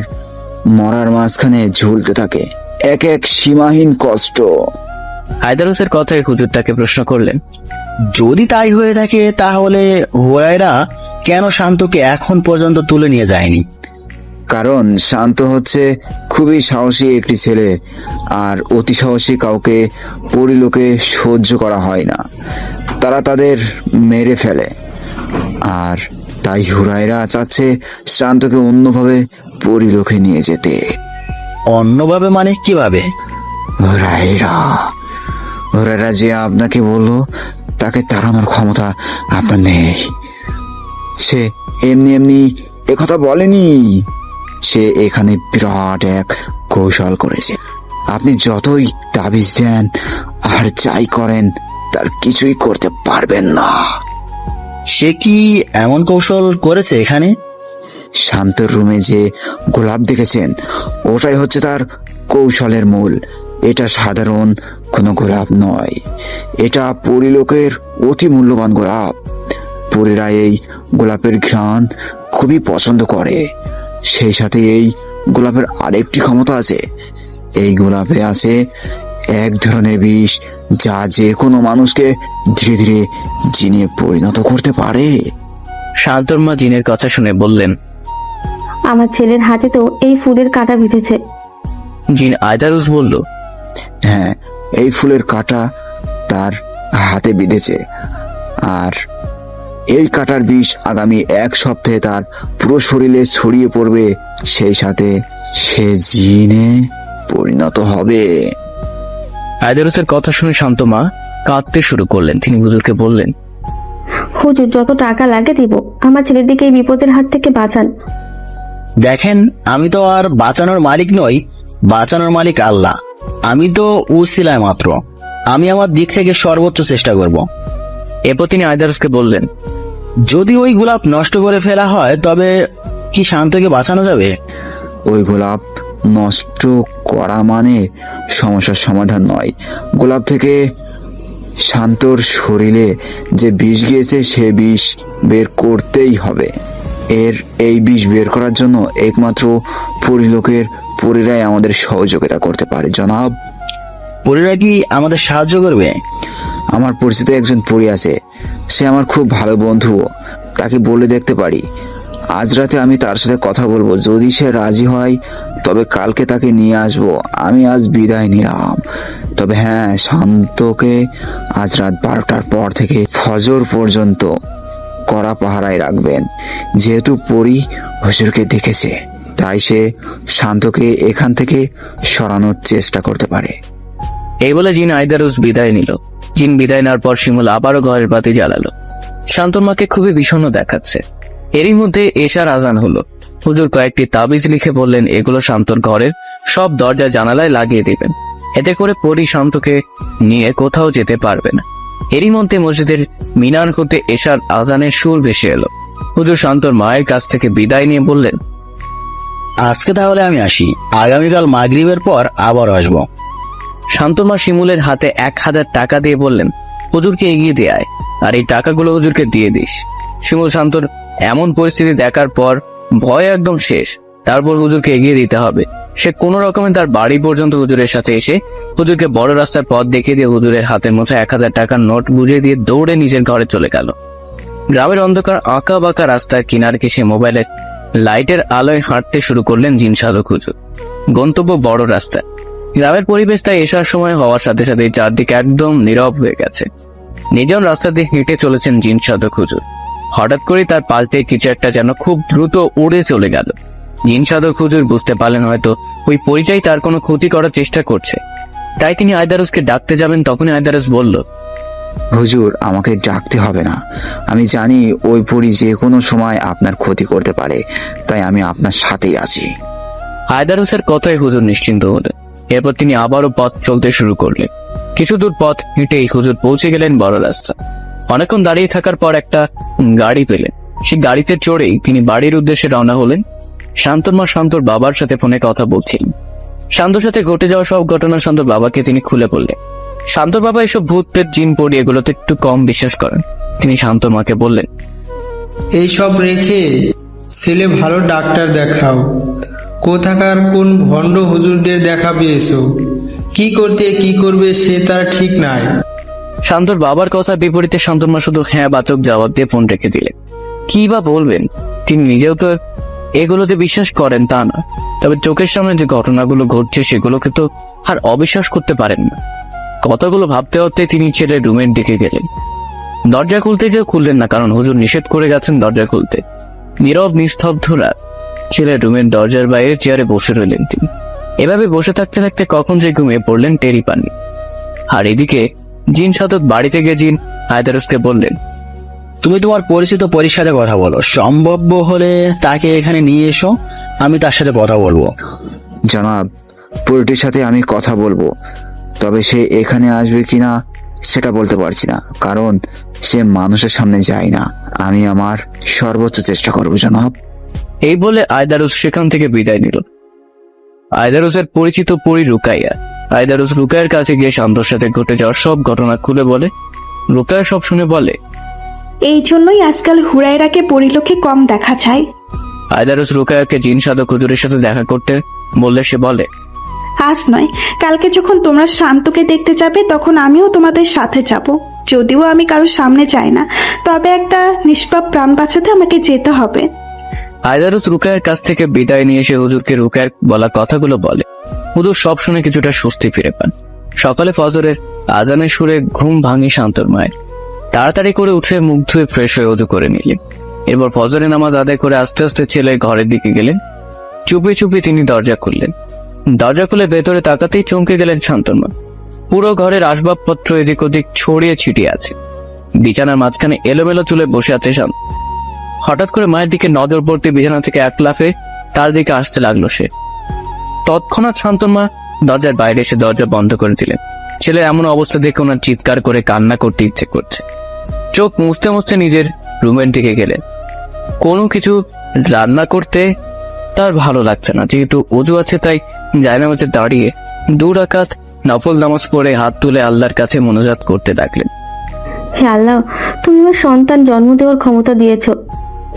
মরার মাঝখানে ঝুলতে থাকে, এক এক সীমাহীন কষ্ট। আয়দারুসের কথায় হুজুর তাকে প্রশ্ন করলেন, যদি তাই হয়ে থাকে তাহলে হুরায়রা কেন শান্তকে এখন পর্যন্ত তুলে নিয়ে যায়নি? কারণ শান্ত হচ্ছে খুবই সাহসী একটি ছেলে, আর অতি সাহসী কাউকে পরিলোকে সহ্য করা হয় না, তারা তাদের মেরে ফেলে। আর তাই হুরায়রা চাচ্ছে শান্তকে অন্যভাবে পরিলোকে নিয়ে যেতে। অন্যভাবে মানে কিভাবে? হুরায়রা যে আপনাকে বললো তাকে তাড়ানোর ক্ষমতা আপনার নেই। সে এমনি এমনি একথা বলেনি, সে এখানে বিরাট এক কৌশল করেছে। আপনি যতই তাবিজ দেন আর যাই করেন তার কিছুই করতে পারবেন না। সে কি এমন কৌশল করেছে এখানে? শান্তর রুমে যে গোলাপ দেখেছেন ওটাই হচ্ছে তার কৌশলের মূল। এটা সাধারণ কোনো গোলাপ নয়, এটা পরিলোকের অতি মূল্যবান গোলাপ। পরীরা এই গোলাপের ঘ্রাণ খুবই পছন্দ করে। সেই সাথে এই গোলাপের আরেকটি ক্ষমতা আছে, এই গোলাপে আছে এক ধরনের বিষ যা যে কোনো মানুষকে ধীরে ধীরে জিনে পরিণত করতে পারে। শান্তর মা জিনের কথা শুনে বললেন, আমার ছেলের হাতে তো এই ফুলের কাঁটা বিঁধেছে। জিন আয়দারুস বলল, হ্যাঁ, এই ফুলের কাঁটা তার হাতে বিঁধেছে, আর এই কাঁটার বিষ আগামী 1 সপ্তাহে তার পুরো শরীরে ছড়িয়ে পড়বে, সেই সাথে সে জিনে পরিণত হবে। আয়দারুসের কথা শুনে শান্ত মা কাঁদতে শুরু করলেন। তিনি হুজুরকে বললেন, হুজুর, যত টাকা লাগে দিব, আমার ছেলেটিকে এই বিপদের হাত থেকে বাঁচান। দেখেন, আমি তো আর বাঁচানোর মালিক নই, বাঁচানোর মালিক আল্লাহ। আমি তো উসিলা মাত্র, আমি আমার দিক থেকে সর্বোচ্চ চেষ্টা করব। এরপর তিনি আয়দারুসকে বললেন, যদি ওই গোলাপ নষ্ট করে ফেলা হয় তবে কি শান্তকে বাঁচানো যাবে? ওই গোলাপ নষ্ট করা মানে সমস্যার সমাধান নয়। গোলাপ থেকে শান্তর শরীরে যে বিষ গিয়েছে সে বিষ বের করতেই হবে। এই বিষ বের করার জন্য একমাত্র পরিলোকের পরীরাই আমাদের সহযোগিতা করতে পারে জনাব। পরীরা কি আমাদের সাহায্য করবে? আমার পরিচিত একজন পরী আছে, সে আমার খুব ভালো বন্ধু, তাকে বলে দেখতে পারি। আজ রাতে আমি তার সাথে কথা বলবো, যদি সে রাজি হয় তবে কালকে তাকে নিয়ে আসবো। আমি আজ বিদায় নিলাম, তবে হ্যাঁ, শান্তকে আজ রাত 12টার পর থেকে ফজর পর্যন্ত কড়া পাহারায় রাখবেন। যেহেতু পরী হুজুরকে দেখেছে তাই সে শান্তকে এখান থেকে সরানোর চেষ্টা করতে পারে। এই বলে জিন আয়দারুস বিদায় নিল। জিন বিদায় নেওয়ার পর শিমুল আবারও ঘরের বাতি জ্বালালো। শান্তর মাকে খুবই বিষণ্ণ দেখাচ্ছে। এরই মধ্যে এশার আজান হলো। হুজুর কয়েকটি তাবিজ লিখে বললেন, এগুলো শান্তর ঘরের সব দরজা জানালায় লাগিয়ে দিবেন, এতে করে পরী শান্তকে নিয়ে কোথাও যেতে পারবে না। এরই মধ্যে মসজিদের মিনার হতে এশার আজানের সুর ভেসে এলো। হুজুর শান্তর মায়ের কাছ থেকে বিদায় নিয়ে বললেন, আজকে তাহলে আমি আসি, আগামীকাল মাগরিবের পর আবার আসবো। শান্তর মা শিমুলের হাতে 1000 টাকা দিয়ে বললেন, হুজুরকে এগিয়ে দিয়ে আয়, আর এই টাকাগুলো হুজুরকে দিয়ে দিস। শিমুল শান্তর এমন পরিস্থিতি দেখার পর ভয় একদম শেষ। তারপর হুজুরকে এগিয়ে দিতে হবে। সে কোনো রকমে তার বাড়ি পর্যন্ত হুজুরের সাথে এসে হুজুরকে বড় রাস্তার পথ দেখিয়ে দিয়ে হুজুরের হাতের মুঠে 1000 টাকার নোট বুঝিয়ে দিয়ে দৌড়ে নিজের ঘরে চলে গেল। গ্রামের অন্ধকার আঁকা বাঁকা রাস্তার কিনার ঘেঁষে মোবাইলের লাইটের আলোয় হাঁটতে শুরু করলেন জিন সাধক হুজুর। গন্তব্য বড় রাস্তা। গ্রামের পরিবেশ তাই এসার সময় হওয়ার সাথে সাথে চারদিকে একদম নীরব হয়ে গেছে। নিজন রাস্তা দিয়ে হেঁটে চলেছেন জিন সাধক হুজুর। হঠাৎ করে তার পাশ দিয়ে কিছু একটা যেন খুব দ্রুত উড়ে চলে গেল। জিন সাধক হুজুর বুঝতে পারলেন হয়তো ওই পরিটাই তার কোনো ক্ষতি করার চেষ্টা করছে। তাই তিনি আয়দারুসকে ডাকতে যাবেন, তখনই আয়দারুস বলল, হুজুর, আমাকে ডাকতে হবে না, আমি জানি ওই পরী যে কোনো সময় আপনার ক্ষতি করতে পারে, তাই আমি আপনার সাথেই আছি। আয়দারুসের কথায় হুজুর নিশ্চিন্ত হলেন। এরপর তিনি আবারও পথ চলতে শুরু করলেন। কিছু দূর পথ হেঁটেই হুজুর পৌঁছে গেলেন বড় রাস্তা। অনেকক্ষণ দাঁড়িয়ে থাকার পর একটা গাড়ি পেলেন। সেই গাড়িতে চড়েই তিনি বাড়ির উদ্দেশ্যে রওনা হলেন। শান্তর মা শান্তর বাবার সাথে ফোনে কথা বলছিলেন। শান্তর সাথে ঘটে যাওয়া সব ঘটনা শান্তর বাবাকে তিনি খুলে বললেন। শান্তর বাবা এসব ভূত প্রেত জিন পড়ি এগুলোতে একটু কম বিশ্বাস করেন। তিনি শান্তর মাকে বললেন, এইসব রেখে ছেলে ভালো ডাক্তার দেখাও। কোথাকার কোন ভণ্ড হুজুরদের দেখাবে এসো, কি করতে কি করবে সে তার ঠিক নাই। শান্তর বাবার কথার বিপরীতে শান্তর মা শুধু হ্যাঁ বাচক জবাব দিয়ে ফোন রেখে দিলেন। কি বা বলবেন, তিনি নিজেও তো এগুলোতে বিশ্বাস করেন তা না, তবে চোখের সামনে যে ঘটনাগুলো ঘটছে সেগুলোকে তো আর অবিশ্বাস করতে পারেন না। কথাগুলো ভাবতে ভাবতে তিনি ছেলের রুমের দিকে গেলেন। দরজা খুলতে গিয়ে খুললেন না, কারণ হুজুর নিষেধ করে গেছেন দরজা খুলতে। নীরব নিস্তব্ধ রাত, ছেলের রুমের দরজার বাইরে চেয়ারে বসে রইলেন তিনি। এভাবে বসে থাকতে থাকতে কখন যে ঘুমিয়ে পড়লেন টেরি পাননি। আর এদিকে জিন সাদত বাড়ি থেকে জিন হায়দারুসকে বললেন, তুমি তোমার পরিচিত পরীর সাথে কথা বলো, সম্ভব হলে তাকে এখানে নিয়ে এসো, আমি তার সাথে কথা বলবো। জনাব, পরিটির সাথে আমি কথা বলবো, তবে সে এখানে আসবে কিনা সেটা বলতে পারছি না, কারণ সে মানুষের সামনে যায় না। আমি আমার সর্বোচ্চ চেষ্টা করবো জনাব। এই বলে আয়দারুস সেখান থেকে বিদায় নিল। আয়দারুসের পরিচিত পরি রুকাইয়া। আয়দারুস রুকাইয়ের কাছে গিয়ে শান্তর সাথে ঘটে যাওয়ার সব ঘটনা খুলে বলে। রুকাইয়া সব শুনে বলে, এই জন্যই আজকাল হুরায়রাকে পরিলোকে কম দেখা যায়। আয়দারুস রুকাইয়াকে জিন সাধক হুজুরের সাথে দেখা করতে বললে সে বলে, আজ নয়, কালকে যখন তোমরা শান্তকে দেখতে যাবে তখন আমিও তোমাদের সাথে যাব। যদিও আমি কারোর সামনে যাই না, তবে একটা নিষ্পাপ প্রাণ বাঁচাতে আমাকে যেতে হবে। আয়দারুস রুকাইয়ের কাছ থেকে বিদায় নিয়ে এসে হুজুরকে রুকাইয়ের বলা কথাগুলো বলে। হুজুর সব শুনে কিছুটা স্বস্তি ফিরে পান। সকালে ফজরের আজানের সুরে ঘুম ভাঙে শান্তর মায়ের। তাড়াতাড়ি করে উঠে মুখ ধুয়ে ফ্রেশ হয়ে ওযু করে নিলেন। এরপর ফজরের নামাজ আদায় করে আস্তে আস্তে ছেলে ঘরের দিকে গেলেন। চুপি চুপি তিনি দরজা খুললেন। দরজা খুলে ভেতরে তাকাতেই চমকে গেলেন শান্তর মা। পুরো ঘরের আসবাবপত্র এদিক ওদিক ছড়িয়ে ছিটিয়ে আছে। বিছানার মাঝখানে এলোমেলো চুলে বসে আছে শান্ত। হঠাৎ করে মায়ের দিকে নজর পড়তে বিছানা থেকে এক লাফে তার দিকে আসতে লাগলো সে। তৎক্ষণাৎ শান্তর মা দরজার বাইরে এসে দরজা বন্ধ করে দিলেন। ছেলের এমন অবস্থা দেখে ওনার চিৎকার করে কান্না করতে ইচ্ছে করছে। চোখ মুছতে মুছতে নিজের রুমের দিকে গেলেন। কোনো কিছু রান্না করতে তার ভালো লাগছে না, যেহেতু ওযু আছে তাই জায়নামাজে দাঁড়িয়ে 2 রাকাত নফল নামাজ পড়ে হাত তুলে আল্লাহর কাছে মোনাজাত করতে লাগলেন। হে আল্লাহ, তুমি আমার সন্তান জন্ম দেওয়ার ক্ষমতা দিয়েছো।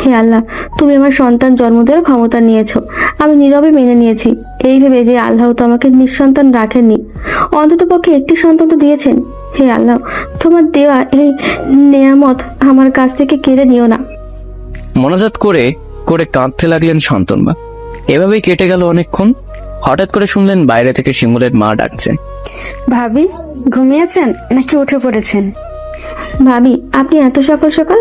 হে আল্লাহ, তুমি আমার সন্তান জন্ম দেওয়ার ক্ষমতা নিয়েছো, আমি নীরবে মেনে নিয়েছি। এই ভেবে যে আল্লাহ তো আমাকে নিঃসন্তান রাখেননি, অন্তত পক্ষে একটি সন্তান তো দিয়েছেন। হে আল্লাহ, তোমার দেওয়া এই নেয়ামত আমার কাছ থেকে কেড়ে নিও না। মোনাজাত করে করে কাঁদতে লাগলেন শান্তর মা। এভাবেই কেটে গেল অনেকক্ষণ। হঠাৎ করে শুনলেন বাইরে থেকে শিমুলের মা ডাকছে, ভাবি ঘুমিয়েছেন নাকি উঠে পড়েছেন? ভাবি, আপনি এত সকাল সকাল?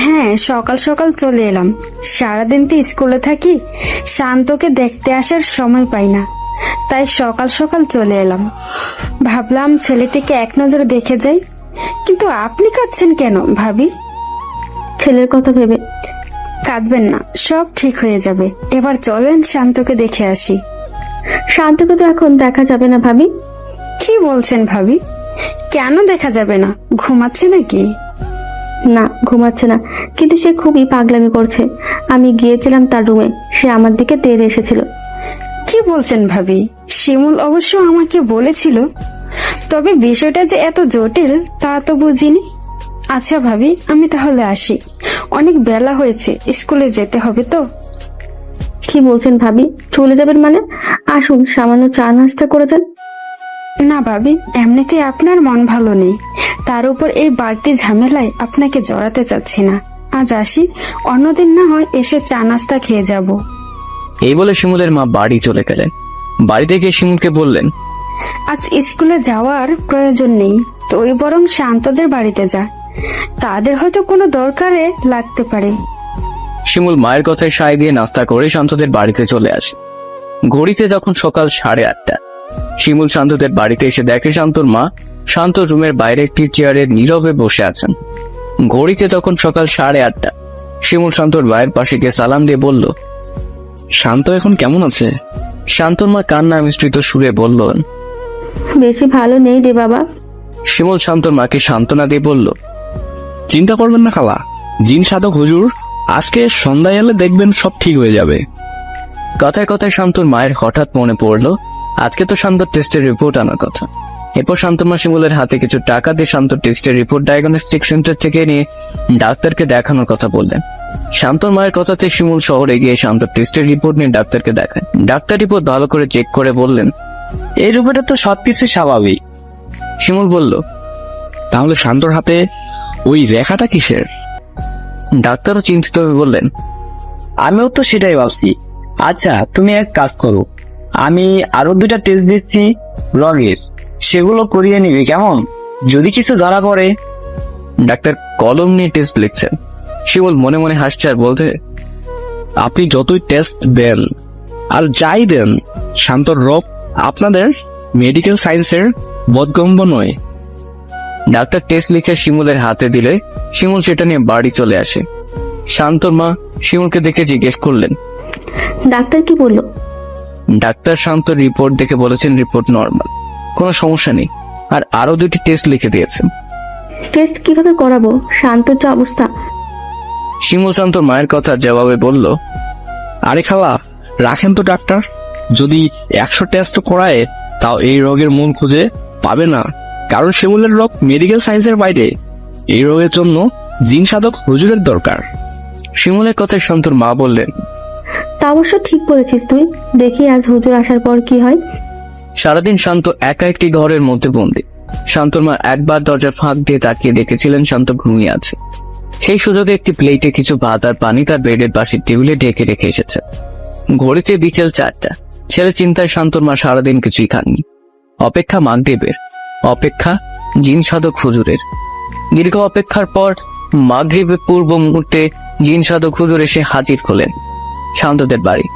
হ্যাঁ, সকাল সকাল চলে এলাম। সারাদিন তো স্কুলে থাকি, শান্তকে দেখতে আসার সময় পাই না, তাই সকাল সকাল চলে এলাম। ভাবলাম ছেলেটিকে এক নজরে দেখে যাই। কিন্তু আপনি কাঁদছেন কেন ভাবি? ছেলের কথা ভেবে। কাঁদবেন না, সব ঠিক হয়ে যাবে। এবার চলেন শান্তকে দেখে আসি। শান্তকে তো এখন দেখা যাবে না ভাবি। কি বলছেন ভাবি? কেন দেখা যাবে না? ঘুমাচ্ছে নাকি? না, ঘুমাচ্ছে না, কিন্তু সে খুবই পাগলামি করছে। আমি গিয়েছিলাম তার রুমে, সে আমার দিকে তেড়ে এসেছিল। কি বলছেন ভাবি? শিমুল অবশ্য আমাকে বলেছিল, তবে বিষয়টা যে এত জটিল তা তো বুঝিনি। আচ্ছা ভাবি, আমি তাহলে আসি, অনেক বেলা হয়েছে, স্কুলে যেতে হবে তো। কি বলছেন ভাবি, চলে যাবেন মানে? আসুন, সামান্য চা নাস্তা করে যান। না ভাবি, এমনিতে আপনার মন ভালো নেই, তার উপর এই বাড়তি ঝামেলায় আপনাকে জড়াতে চাচ্ছি না। আজ আসি, অন্যদিন না হয় এসে চা নাস্তা খেয়ে যাব। এই বলে শিমুলের মা বাড়ি চলে গেলেন। বাড়িতে গিয়ে শিমুলকে বললেন, আজ স্কুলে যাওয়ার প্রয়োজন নেই, তুই বরং শান্তদের বাড়িতে যা, তাদের হয়তো কোনো দরকারে লাগতে পারে। শিমুল মায়ের কথায় সায় দিয়ে নাস্তা করে শান্তদের বাড়িতে চলে আসে। ঘড়িতে যখন সকাল 8:30, শিমুল শান্তদের বাড়িতে এসে দেখে শান্তর মা শান্ত রুমের বাইরে একটি চেয়ারে নীরবে বসে আছেন। ঘড়িতে তখন সকাল 8:30। শিমুল শান্তর মায়ের পাশে গিয়ে সালাম দিয়ে বলল, শান্ত এখন কেমন আছে? শান্তর মা কান্না মিশ্রিত সুরে বললেন, বেশি ভালো নেই রে বাবা। শিমুল শান্তর মাকে সান্ত্বনা দিয়ে বলল, চিন্তা করবেন না খালা, জিন সাধক হুজুর আজকে সন্ধ্যায় এলে দেখবেন সব ঠিক হয়ে যাবে। কথায় কথায় শান্তর মায়ের হঠাৎ মনে পড়লো আজকে তো শান্তর টেস্টের রিপোর্ট আনার কথা। এরপর শান্তমা শিমুলের হাতে কিছু টাকা দিয়ে শান্তর টেস্টের রিপোর্ট ডায়াগনস্টিক সেন্টার থেকে নিয়ে ডাক্তারকে দেখানোর কথা বললেন। শান্তর মায়ের কথাতে শিমুল শহরে গিয়ে শান্তর টেস্টের রিপোর্ট নিয়ে ডাক্তারকে দেখান। ডাক্তার রিপোর্ট ভালো করে চেক করে বললেন, এই রূপেটা তো সবকিছু স্বাভাবিক। শিমুল বলল, তাহলে শান্তর হাতে ওই রেখাটা কিসের? ডাক্তারও চিন্তিত হয়ে বললেন, আমিও তো সেটাই ভাবছি। আচ্ছা, তুমি এক কাজ করো, আমি আরো 2টা টেস্ট দিচ্ছি রগের, সেগুলো করিয়ে নিবি কেমন? যদি কিছু ধরা পড়ে। ডাক্তার কলম নিয়ে টেস্ট লিখছেন। শিমুল মনে মনে হাসছে আর বলতে, আপনি যতই টেস্ট দেন আর যাই দেন, শান্তর রোগ আপনাদের মেডিকেল সায়েন্সের বোধগম্য নয়। ডাক্তার টেস্ট লিখে শিমুলের হাতে দিলে শিমুল সেটা নিয়ে বাড়ি চলে আসে। শান্তর মা শিমুলকে দেখে জিজ্ঞেস করলেন, ডাক্তার কি বললো? ডাক্তার শান্তর রিপোর্ট দেখে বলেছেন রিপোর্ট নর্মাল, কোনো সমস্যা নেই, আর আরো 2টি টেস্ট লিখে দিয়েছেন। টেস্ট কিভাবে করাবো? শান্তর যে অবস্থা। শিমুল শান্তর মায়ের কথা জবাবে বলল, আরে খালা, রাখেন তো ডাক্তার, যদি 100 টেস্ট করায় তাও এই রোগের মূল খুঁজে পাবে না, কারণ শিমুলের রোগ মেডিকেল সায়েন্সের বাইরে। এই রোগের জন্য জিন সাধক হুজুরের দরকার। শিমুলের কথায় শান্তর মা বললেন, তা অবশ্য ঠিক বলেছিস তুই, দেখি আজ হুজুর আসার পর কি হয়। সারাদিন শান্ত একা একটি ঘরের মধ্যে বন্দি। শান্তর মা একবার দরজার ফাঁক দিয়ে তাকিয়ে দেখেছিলেন শান্ত ঘুমিয়ে আছে। সেই সুযোগে একটি প্লেটে কিছু ভাত আর পানি তার বেডের পাশের টেবিলে ঢেকে রেখে এসেছে। ঘড়িতে বিকেল 4টা। ছেলে চিন্তায় শান্তর মা সারাদিন কিছুই খাননি। অপেক্ষা মাগরিবের, অপেক্ষা জিন সাধক হুজুরের। দীর্ঘ অপেক্ষার পর মাগরিবের পূর্ব মুহূর্তে জিন সাধক হুজুর এসে হাজির হলেন শান্তদের বাড়ি।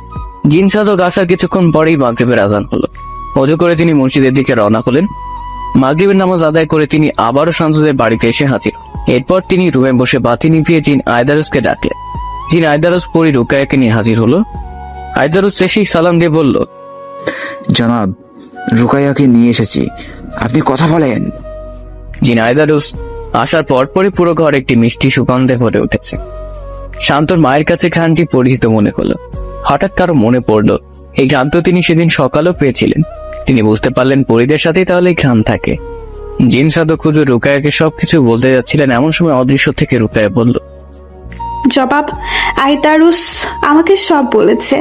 জিন সাধক আসার কিছুক্ষণ পরেই মাগরিবের আজান হলো। অজু করে তিনি মসজিদের দিকে রওনা হলেন। মাগরিবের নামাজ আদায় করে তিনি আবারও শান্তদের বাড়িতে এসে হাজির। এরপর তিনি রুমে বসে বাতি নিভিয়ে জিন আয়দারুসকে ডাকলেন। জিন আয়দারুস পরি রুকায়াকে নিয়ে হাজির হলো। আয়দারুস এসেই সালাম দিয়ে বলল, জনাব, রুকাইয়াকে নিয়ে এসেছি, আপনি কথা বলেন। জিন আয়দারুস আসার পরপরই পুরো ঘর একটি মিষ্টি সুগন্ধে ভরে উঠেছে। শান্তর মায়ের কাছে ঘ্রাণটি পরিচিত মনে হলো। হঠাৎ কারো মনে পড়ল এই ঘ্রাণ তো তিনি সেদিন সকালেও পেয়েছিলেন। তিনি বুঝতে পারলেন পরিদের সাথেই তাহলে এই ঘ্রাণ থাকে। জিন সাধক হুজুর রুকায়াকে সবকিছু বলতে যাচ্ছিলেন, এমন সময় অদৃশ্য থেকে রুকায়া বলল, জবাব, আইতারুস আমাকে সব বলেছে,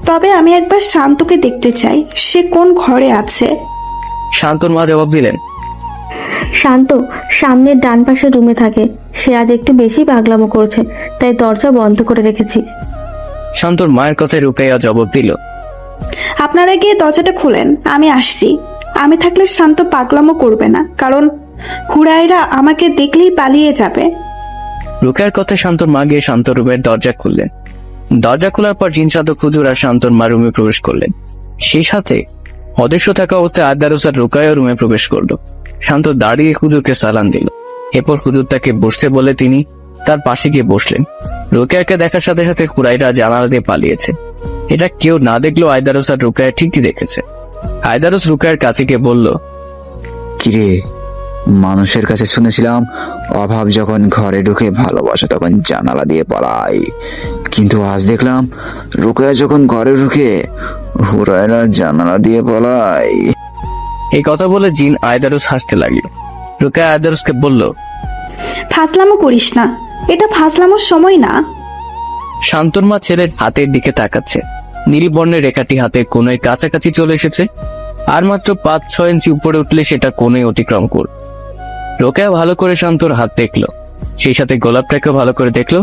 তবে আমি একবার শান্তকে দেখতে চাই, সে কোন ঘরে আছে। শান্তর মা জবাব দিলেন, শান্ত সামনের ডান পাশের রুমে থাকে, সে আজ একটু বেশি পাগলামো করছে, তাই দরজা বন্ধ করে রেখেছি। শান্তর মায়ের কথায় রুকাইয়া জবাব দিল, আপনারা গিয়ে দরজাটা খুলেন, আমি আসছি। আমি থাকলে শান্ত পাগলামো করবে না, কারণ হুরাইরা আমাকে দেখলেই পালিয়ে যাবে। রুকায়ার কথায় শান্তর মা গিয়ে শান্ত রুমের দরজা খুললেন। দরজা খোলার পর জিন সাধক হুজুর আর শান্তর মা রুমে প্রবেশ করলেন। সেই সাথে অদৃশ্য থাকা অবস্থায় আয়দারুস আর রুকায়া রুমে প্রবেশ করলো। শান্ত দাঁড়িয়ে হুজুরকে সালাম দিল। এরপর হুজুর তাকে বসতে বলে তিনি তার পাশে গিয়ে বসলেন। রুকায়াকে দেখার সাথে সাথে হুরাইরা জানালা দিয়ে পালিয়েছে। এটা কেউ না দেখলেও আয়দারুস আর রুকায়া ঠিকই দেখেছে। আয়দারুস রুকায়ার কাছে গিয়ে বলল, কিরে, মানুষের কাছে শুনেছিলাম অভাব যখন ঘরে ঢুকে ভালোবাসা তখন জানালা দিয়ে পালায়, কিন্তু আজ দেখলাম রুকায়া যখন ঘরে ঢুকে হুরায়রা জানালা দিয়ে পালায়। এই কথা বলে জিন আয়দারুস হাসতে লাগলো। রুকায়া আয়দারুসকে বলল, ফাজলামো করিস না, এটা ফাজলামোর সময় না। শান্তর মা ছেলের হাতের দিকে তাকাচ্ছে। নীল বর্ণের রেখাটি হাতের কোণের কাছাকাছি চলে এসেছে, আর মাত্র 5-6 ইঞ্চি উপরে উঠলে সেটা কোণে অতিক্রম করবে। রোকেয়া ভালো করে শান্তর হাত দেখলো, সেই সাথে গোলাপটাকেও ভালো করে দেখলো।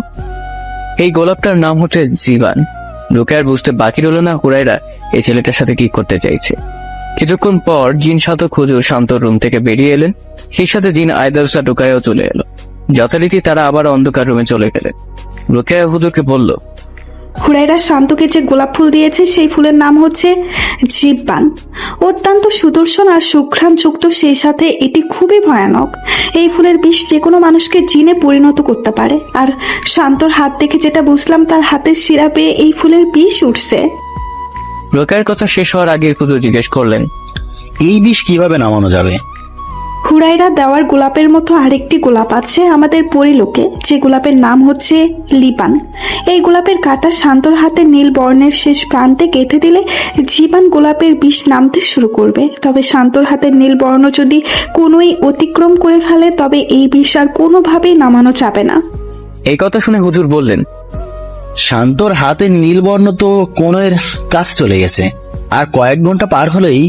এই গোলাপটার নাম হচ্ছে জীবান। রোকেয়ার বুঝতে বাকি রইল না হুরাইরা এই ছেলেটার সাথে কি করতে চাইছে। কিছুক্ষণ পর জিন সাধক হুজুর শান্তর রুম থেকে বেরিয়ে এলেন। সেই সাথে জিন আয়দারুসা রোকেয়াও চলে এলো। যথারীতি তারা আবার অন্ধকার রুমে চলে গেলেন। রোকেয়া হুজুরকে বলল, হুরাইরা শান্তকে যে গোলাপ ফুল দিয়েছে সেই ফুলের নাম হচ্ছে জীববান। অত্যন্ত সুদর্শন আর সুঘ্রাণ যুক্ত, সেই সাথে এটি খুবই ভয়ানক। এই ফুলের বিষ যে কোনো মানুষকে জিনে পরিণত করতে পারে। আর শান্তর হাত দেখে যেটা বুঝলাম, তার হাতের শিরা পেয়ে এই ফুলের বিষ উঠছে। রোকেয়ার কথা শেষ হওয়ার আগে হুজুর জিজ্ঞেস করলেন, এই বিষ কিভাবে নামানো যাবে? হুরাইরা দেওয়ার গোলাপের মতো আরেকটি গোলাপ আছে আমাদের পরিলোকে, যে গোলাপের নাম হচ্ছে লিপান। এই গোলাপের কাঁটা শান্তর হাতে নীল বর্ণের শেষ প্রান্তে গেঁথে দিলে জীবান গোলাপের বিষ নামতে শুরু করবে। তবে শান্তর হাতের নীল বর্ণ যদি কোনোই অতিক্রম করে ফেলে, তবে এই বিষ আর কোনোভাবেই নামানো যাবে না। এই কথা শুনে হুজুর বললেন, শান্তর হাতের নীলবর্ণ তো কোণের কাজ চলে গেছে, আর কয়েক ঘন্টা পার হলেই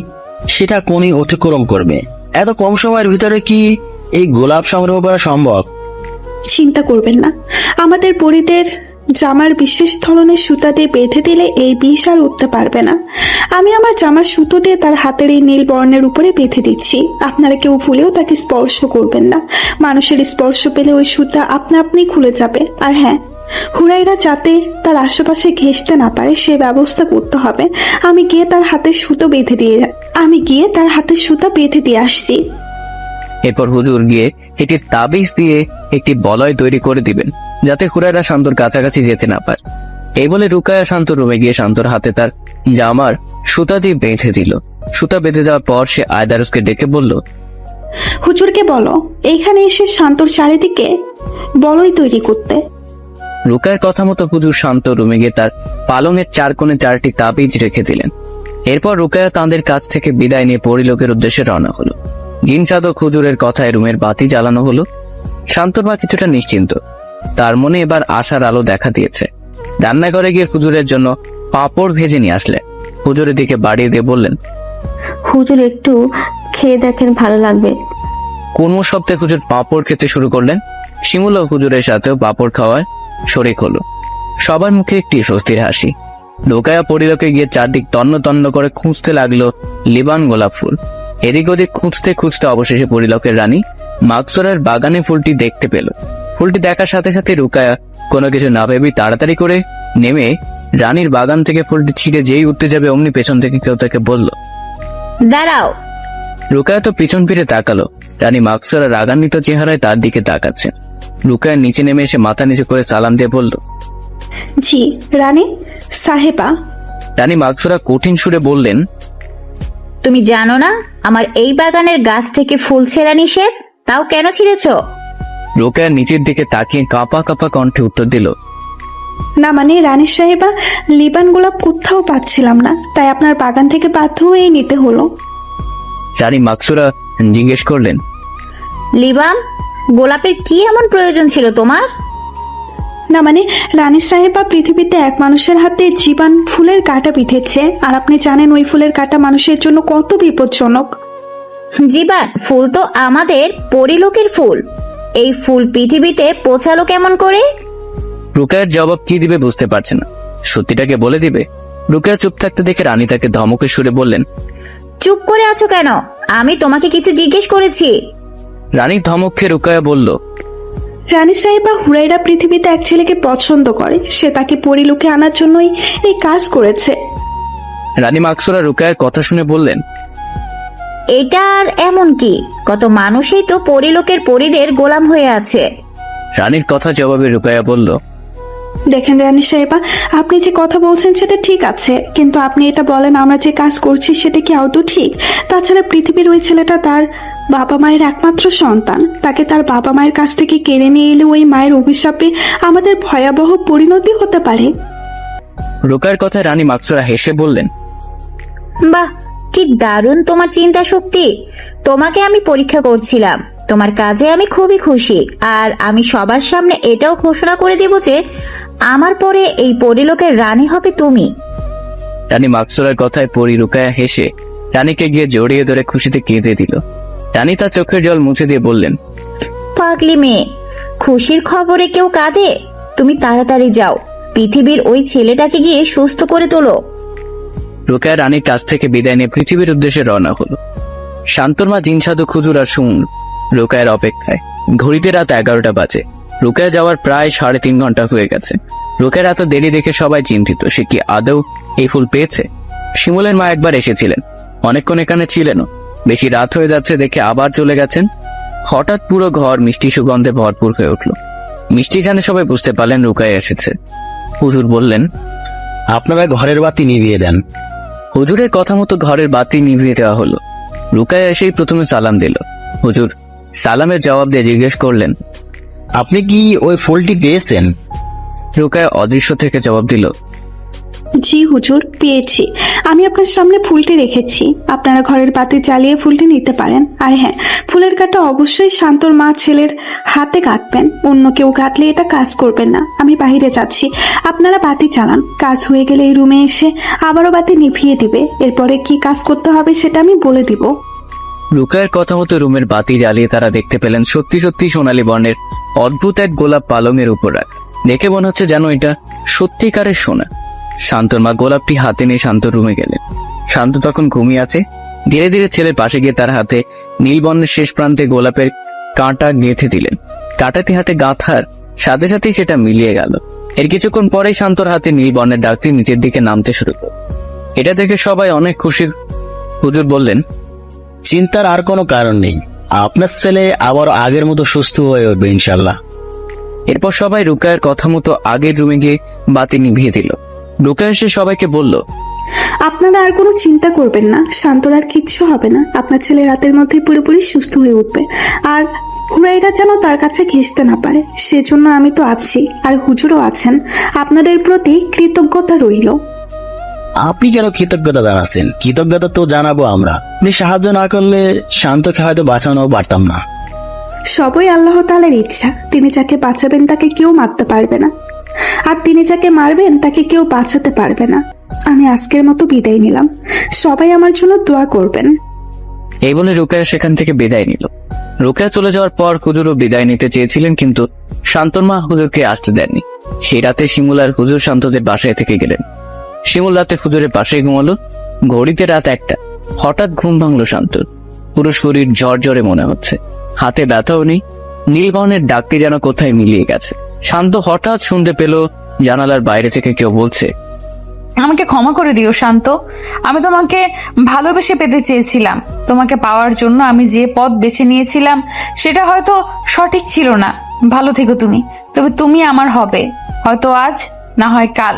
সেটা কোণে অতিক্রম করবে। এত কম সময়ের ভিতরে কি এই গোলাপ সংগ্রহ করা সম্ভব? চিন্তা করবেন না, আমাদের পরিদের জামার বিশেষ ধরনের সুতা দিয়ে বেঁধে দিলে এই বিষ আর উঠতে পারবে না। আমি আমার জামার সুতো দিয়ে তার হাতের এই নীল বর্ণের উপরে বেঁধে দিচ্ছি। আপনারা কেউ ভুলেও তাকে স্পর্শ করবেন না। মানুষের স্পর্শ পেলে ওই সুতা আপনা আপনি খুলে যাবে। আর হ্যাঁ, হুরাইরা যাতে তার আশেপাশে ঘেঁষতে না পারে সে ব্যবস্থা করতে হবে। আমি গিয়ে তার হাতের সুতা বেঁধে দিয়ে আসছি। এরপর হুজুর গিয়ে একটি তাবিজ দিয়ে একটি বলয় তৈরি করে দিবেন, যাতে হুরায়রা শান্তর কাছাকাছি যেতে না পারে। এই বলে রুকায়া শান্ত রুমে গিয়ে শান্তর হাতে তার জামার সুতা দিয়ে বেঁধে দিল। সুতা বেঁধে দেওয়ার পর সে আয়দারুসকে ডেকে বলল, হুজুরকে বলো এইখানে এসে শান্তর চারিদিকে বলয় তৈরি করতে। রুকায়ের কথা মতো হুজুর শান্ত রুমে গিয়ে তার পালঙের 4 কোণে 4টি তাবিজ রেখে দিলেন। এরপর রুকায়া তাঁদের কাছ থেকে বিদায় নিয়ে পরিলোকের উদ্দেশ্যে রওনা হলো। জিন সাধক হুজুরের কথায় রুমের বাতি জ্বালানো হলো। শান্তর মা কিছুটা নিশ্চিন্ত, তার মনে এবার আশার আলো দেখা দিয়েছে। রান্নাঘরে গিয়ে হুজুরের জন্য পাঁপড় ভেজে নিয়ে আসলেন। হুজুরের দিকে বাড়িয়ে দিয়ে বললেন, হুজুর একটু খেয়ে দেখেন, ভালো লাগবে। কোন সপ্তাহে হুজুর পাঁপড় খেতে শুরু করলেন। শিমুল ও হুজুরের সাথেও পাঁপড় খাওয়ায় শরিক হলো। সবার মুখে একটি স্বস্তির হাসি। রুকায়া পরিলোকে গিয়ে চারদিক তন্ন তন্ন করে খুঁজতে লাগলো লিবান গোলাপ ফুল। এদিক ওদিক খুঁজতে খুঁজতে অবশেষে পরিলোকের রানী মাকসুরার বাগানে ফুলটি দেখতে পেল। ফুলটি দেখার সাথে সাথে রুকায়া কোনো কিছু না ভেবেই তাড়াতাড়ি করে নেমে রানীর বাগান থেকে ফুলটি ছিঁড়ে যেই উঠতে যাবে অমনি পেছন থেকে কেউ তাকে বলল, দাঁড়াও। রুকায়া তো পিছন ফিরে তাকালো। রানী মাকসুরা রাগান্বিত চেহারায় তার দিকে তাকাচ্ছেন। রুকায়া নিচে নেমে এসে মাথা নিচু করে সালাম দিয়ে বলল, জি রানী সাহেবা। রানী মাকসুরা কঠিন সুরে বললেন, তুমি জানো না আমার এই বাগানের গাছ থেকে ফুল ছেঁড়া নিষেধ? তাও কেন ছিঁড়েছো? রুকায়া নিচের দিকে তাকিয়ে কাঁপা কাঁপা কণ্ঠে উত্তর দিল, না মানে রানী সাহেবা, লিবান গোলাপ কোথাও পাচ্ছিলাম না, তাই আপনার বাগান থেকে বাধ্য হয়ে নিতে হলো। রানী মাকসুরা জিজ্ঞেস করলেন, লিবাম, গোলাপের কি এমন প্রয়োজন ছিল তোমার? না মানে রানী সাহেবা, পৃথিবীতে এক মানুষের হাতে জীবান ফুলের কাঁটা বিঁধেছে, আর আপনি জানেন ওই ফুলের কাঁটা মানুষের জন্য কত বিপজ্জনক। জীবান ফুল তো আমাদের পরিলোকের ফুল। এই ফুল পৃথিবীতে পৌঁছালো কেমন করে? রুকায়ার জবাব কি দিবে বুঝতে পারছে না। সত্যিটাকে বলে দিবে? রুকায়া চুপ থাকতে দেখে রানী তাকে ধমকে সুরে বললেন, চুপ করে আছো কেন? আমি তোমাকে কিছু জিজ্ঞেস করেছি। রানীর ধমক খেয়ে রুকায়া বলল, রানী সাহেবা, হুরাইরা পৃথিবীতে এক ছেলেকে পছন্দ করে, সে তাকে পরিলোকে আনার জন্যই এই কাজ করেছে। রানী মাকসুরা রুকায়ার কথা শুনে বললেন, এটা আর এমন কি? কত মানুষই তো পরিলোকের পরিদের গোলাম হয়ে আছে। রানীর কথা জবাবে রুকায়া বলল, দেখেন রানী সাহেবা, আপনি যে কথা বলছেন সেটা ঠিক আছে, কিন্তু আপনি এটা বলেন আমরা যে কাজ করছি সেটা কি আদৌ ঠিক? তাছাড়া পৃথিবীর ওই ছেলেটা তার বাবা মায়ের একমাত্র সন্তান, তাকে তার বাবা মায়ের কাছ থেকে কেড়ে নিয়ে এলে ওই মায়ের অভিশাপে আমাদের ভয়াবহ পরিণতি হতে পারে। রুকায়ার কথায় রানী মাকসুরা হেসে বললেন, বাহ, কি দারুণ তোমার চিন্তা শক্তি। তোমাকে আমি পরীক্ষা করছিলাম। তোমার কাজে আমি খুবই খুশি। আর আমি সবার সামনে এটাও ঘোষণা করে দেব যে আমার পরে এই পরিলোকের রানী হবে তুমি। রানী মাকসুরার কথায় পরি রুকায়া হেসে রানীকে গিয়ে জড়িয়ে ধরে খুশিতে কেঁদে দিল। রানী তার চোখের জল মুছে দিয়ে বললেন, পাগলি মেয়ে, খুশির খবরে কেউ কাঁদে? তুমি তাড়াতাড়ি যাও, পৃথিবীর ওই ছেলেটাকে গিয়ে সুস্থ করে তোলো। রুকায়া রানীর কাছ থেকে বিদায় নিয়ে পৃথিবীর উদ্দেশ্যে রওনা হলো। শান্তর মা, জিন সাধক হুজুর আর সুমন রুকায়ার অপেক্ষায়। ঘড়িতে রাত 11টা বাজে। রুকায়া যাওয়ার প্রায় 3.5 ঘন্টা হয়ে গেছে। রুকায়ার এত দেরি দেখে সবাই চিন্তিত, সে কি আদৌ এই ফুল পেয়েছে? শিমুলের মা একবার এসেছিলেন, অনেকক্ষণ এখানে ছিলেনও। বেশি রাত হয়ে যাচ্ছে দেখে আবার চলে গেছেন। হঠাৎ পুরো ঘর মিষ্টি সুগন্ধে ভরপুর হয়ে উঠল। মিষ্টি খানে সবাই বুঝতে পারলেন রুকায়া এসেছে। হুজুর বললেন, আপনারা ঘরের বাতি নিভিয়ে দেন। হুজুরের কথা মতো ঘরের বাতি নিভিয়ে দেওয়া হলো। রুকায়া এসেই প্রথমে সালাম দিল। হুজুর সালামের জবাব দিয়ে জিজ্ঞেস করলেন, আপনি কি ওই ফুলটি পেয়েছেন? রুকায়া অদৃশ্য থেকে জবাব দিল, জি হুজুর, পেয়েছি। আমি আপনার সামনে ফুলটি রেখেছি, আপনারা ঘরের বাতি জ্বালিয়ে ফুলটি নিতে পারেন। আর হ্যাঁ, ফুলের কাঁটা অবশ্যই শান্তর মা ছেলের হাতে কাটবেন, অন্য কেউ কাটলে এটা কাজ করবেন না। আমি বাইরে যাচ্ছি, আপনারা বাতি চালান। কাজ হয়ে গেলে এই রুমে এসে আবারও বাতি নিভিয়ে দিবে। এরপরে কি কাজ করতে হবে সেটা আমি বলে দিব। রুকায়ের কথা মতো রুমের বাতি জ্বালিয়ে তারা দেখতে পেলেন সত্যি সত্যি সোনালী বর্ণের অদ্ভুত এক গোলাপ পালঙের উপর রাখা। দেখে মনে হচ্ছে যেন এটা সত্যিকারের সোনা। শান্তর মা গোলাপটি হাতে নিয়ে শান্তর রুমে গেলেন। শান্ত তখন ঘুমিয়ে আছে। ধীরে ধীরে ছেলের পাশে গিয়ে তার হাতে নীল বর্ণের শেষ প্রান্তে গোলাপের কাঁটা গেঁথে দিলেন। কাঁটাটি হাতে গাঁথার সাথে সাথেই সেটা মিলিয়ে গেল। এর কিছুক্ষণ পরেই শান্তর হাতে নীল বর্ণের ডাকটি নিচের দিকে নামতে শুরু করল। এটা দেখে সবাই অনেক খুশি। হুজুর বললেন, চিন্তার আর কোনো কারণ নেই, আপনার ছেলে আবার আগের মতো সুস্থ হয়ে উঠবে ইনশাল্লাহ। এরপর সবাই রুকায়ের কথা মতো আগের রুমে গিয়ে বাতি নিভিয়ে দিল। রুকায় এসে সবাইকে বলল, আপনারা আর কোনো চিন্তা করবেন না, শান্তর আর কিচ্ছু হবে না। আপনার ছেলে রাতের মধ্যে পুরোপুরি সুস্থ হয়ে উঠবে, আর হুরাইরা যেন তার কাছে ঘেঁষতে না পারে সেজন্য আমি তো আছি, আর হুজুরও আছেন। আপনাদের প্রতি কৃতজ্ঞতা রইল। আপনি কেন কৃতজ্ঞতা জানাচ্ছেন? কৃতজ্ঞতা তো জানাবো আমরা। আপনি সাহায্য না করলে শান্তকে হয়তো বাঁচানো পারতাম না। সবই আল্লাহ তাআলার ইচ্ছা। তিনি যাকে বাঁচাবেন তাকে কেউ মারতে পারবে না, আর তিনি যাকে মারবেন তাকে কেউ বাঁচাতে পারবে না। আমি আজকের মতো বিদায় নিলাম, সবাই আমার জন্য দোয়া করবেন। এই বলে রুকায়া সেখান থেকে বিদায় নিল। রুকায়া চলে যাওয়ার পর হুজুরও বিদায় নিতে চেয়েছিলেন, কিন্তু শান্তর মা হুজুরকে আসতে দেননি। সেই রাতে শিমুল আর হুজুর শান্তদের বাসায় থেকে গেলেন। শিমুল রাতে হুজুরের পাশেই ঘুমালো। ঘড়িতে রাত 1টা। হঠাৎ ঘুম ভাঙলো শান্তর। পুরো শরীর জ্বর জ্বরে মনে হচ্ছে, হাতে ব্যথাও নেই। নীলবর্ণের ডাকটি যেন কোথায় মিলিয়ে গেছে। শান্ত হঠাৎ শুনতে পেল জানালার বাইরে থেকে কেউ বলছে, আমাকে ক্ষমা করে দিও শান্ত, আমি তোমাকে ভালোবেসে পেতে চেয়েছিলাম। তোমাকে পাওয়ার জন্য আমি যে পথ বেছে নিয়েছিলাম সেটা হয়তো সঠিক ছিল না। ভালো থেকো তুমি, তবে তুমি আমার হবে, হয়তো আজ না হয় কাল।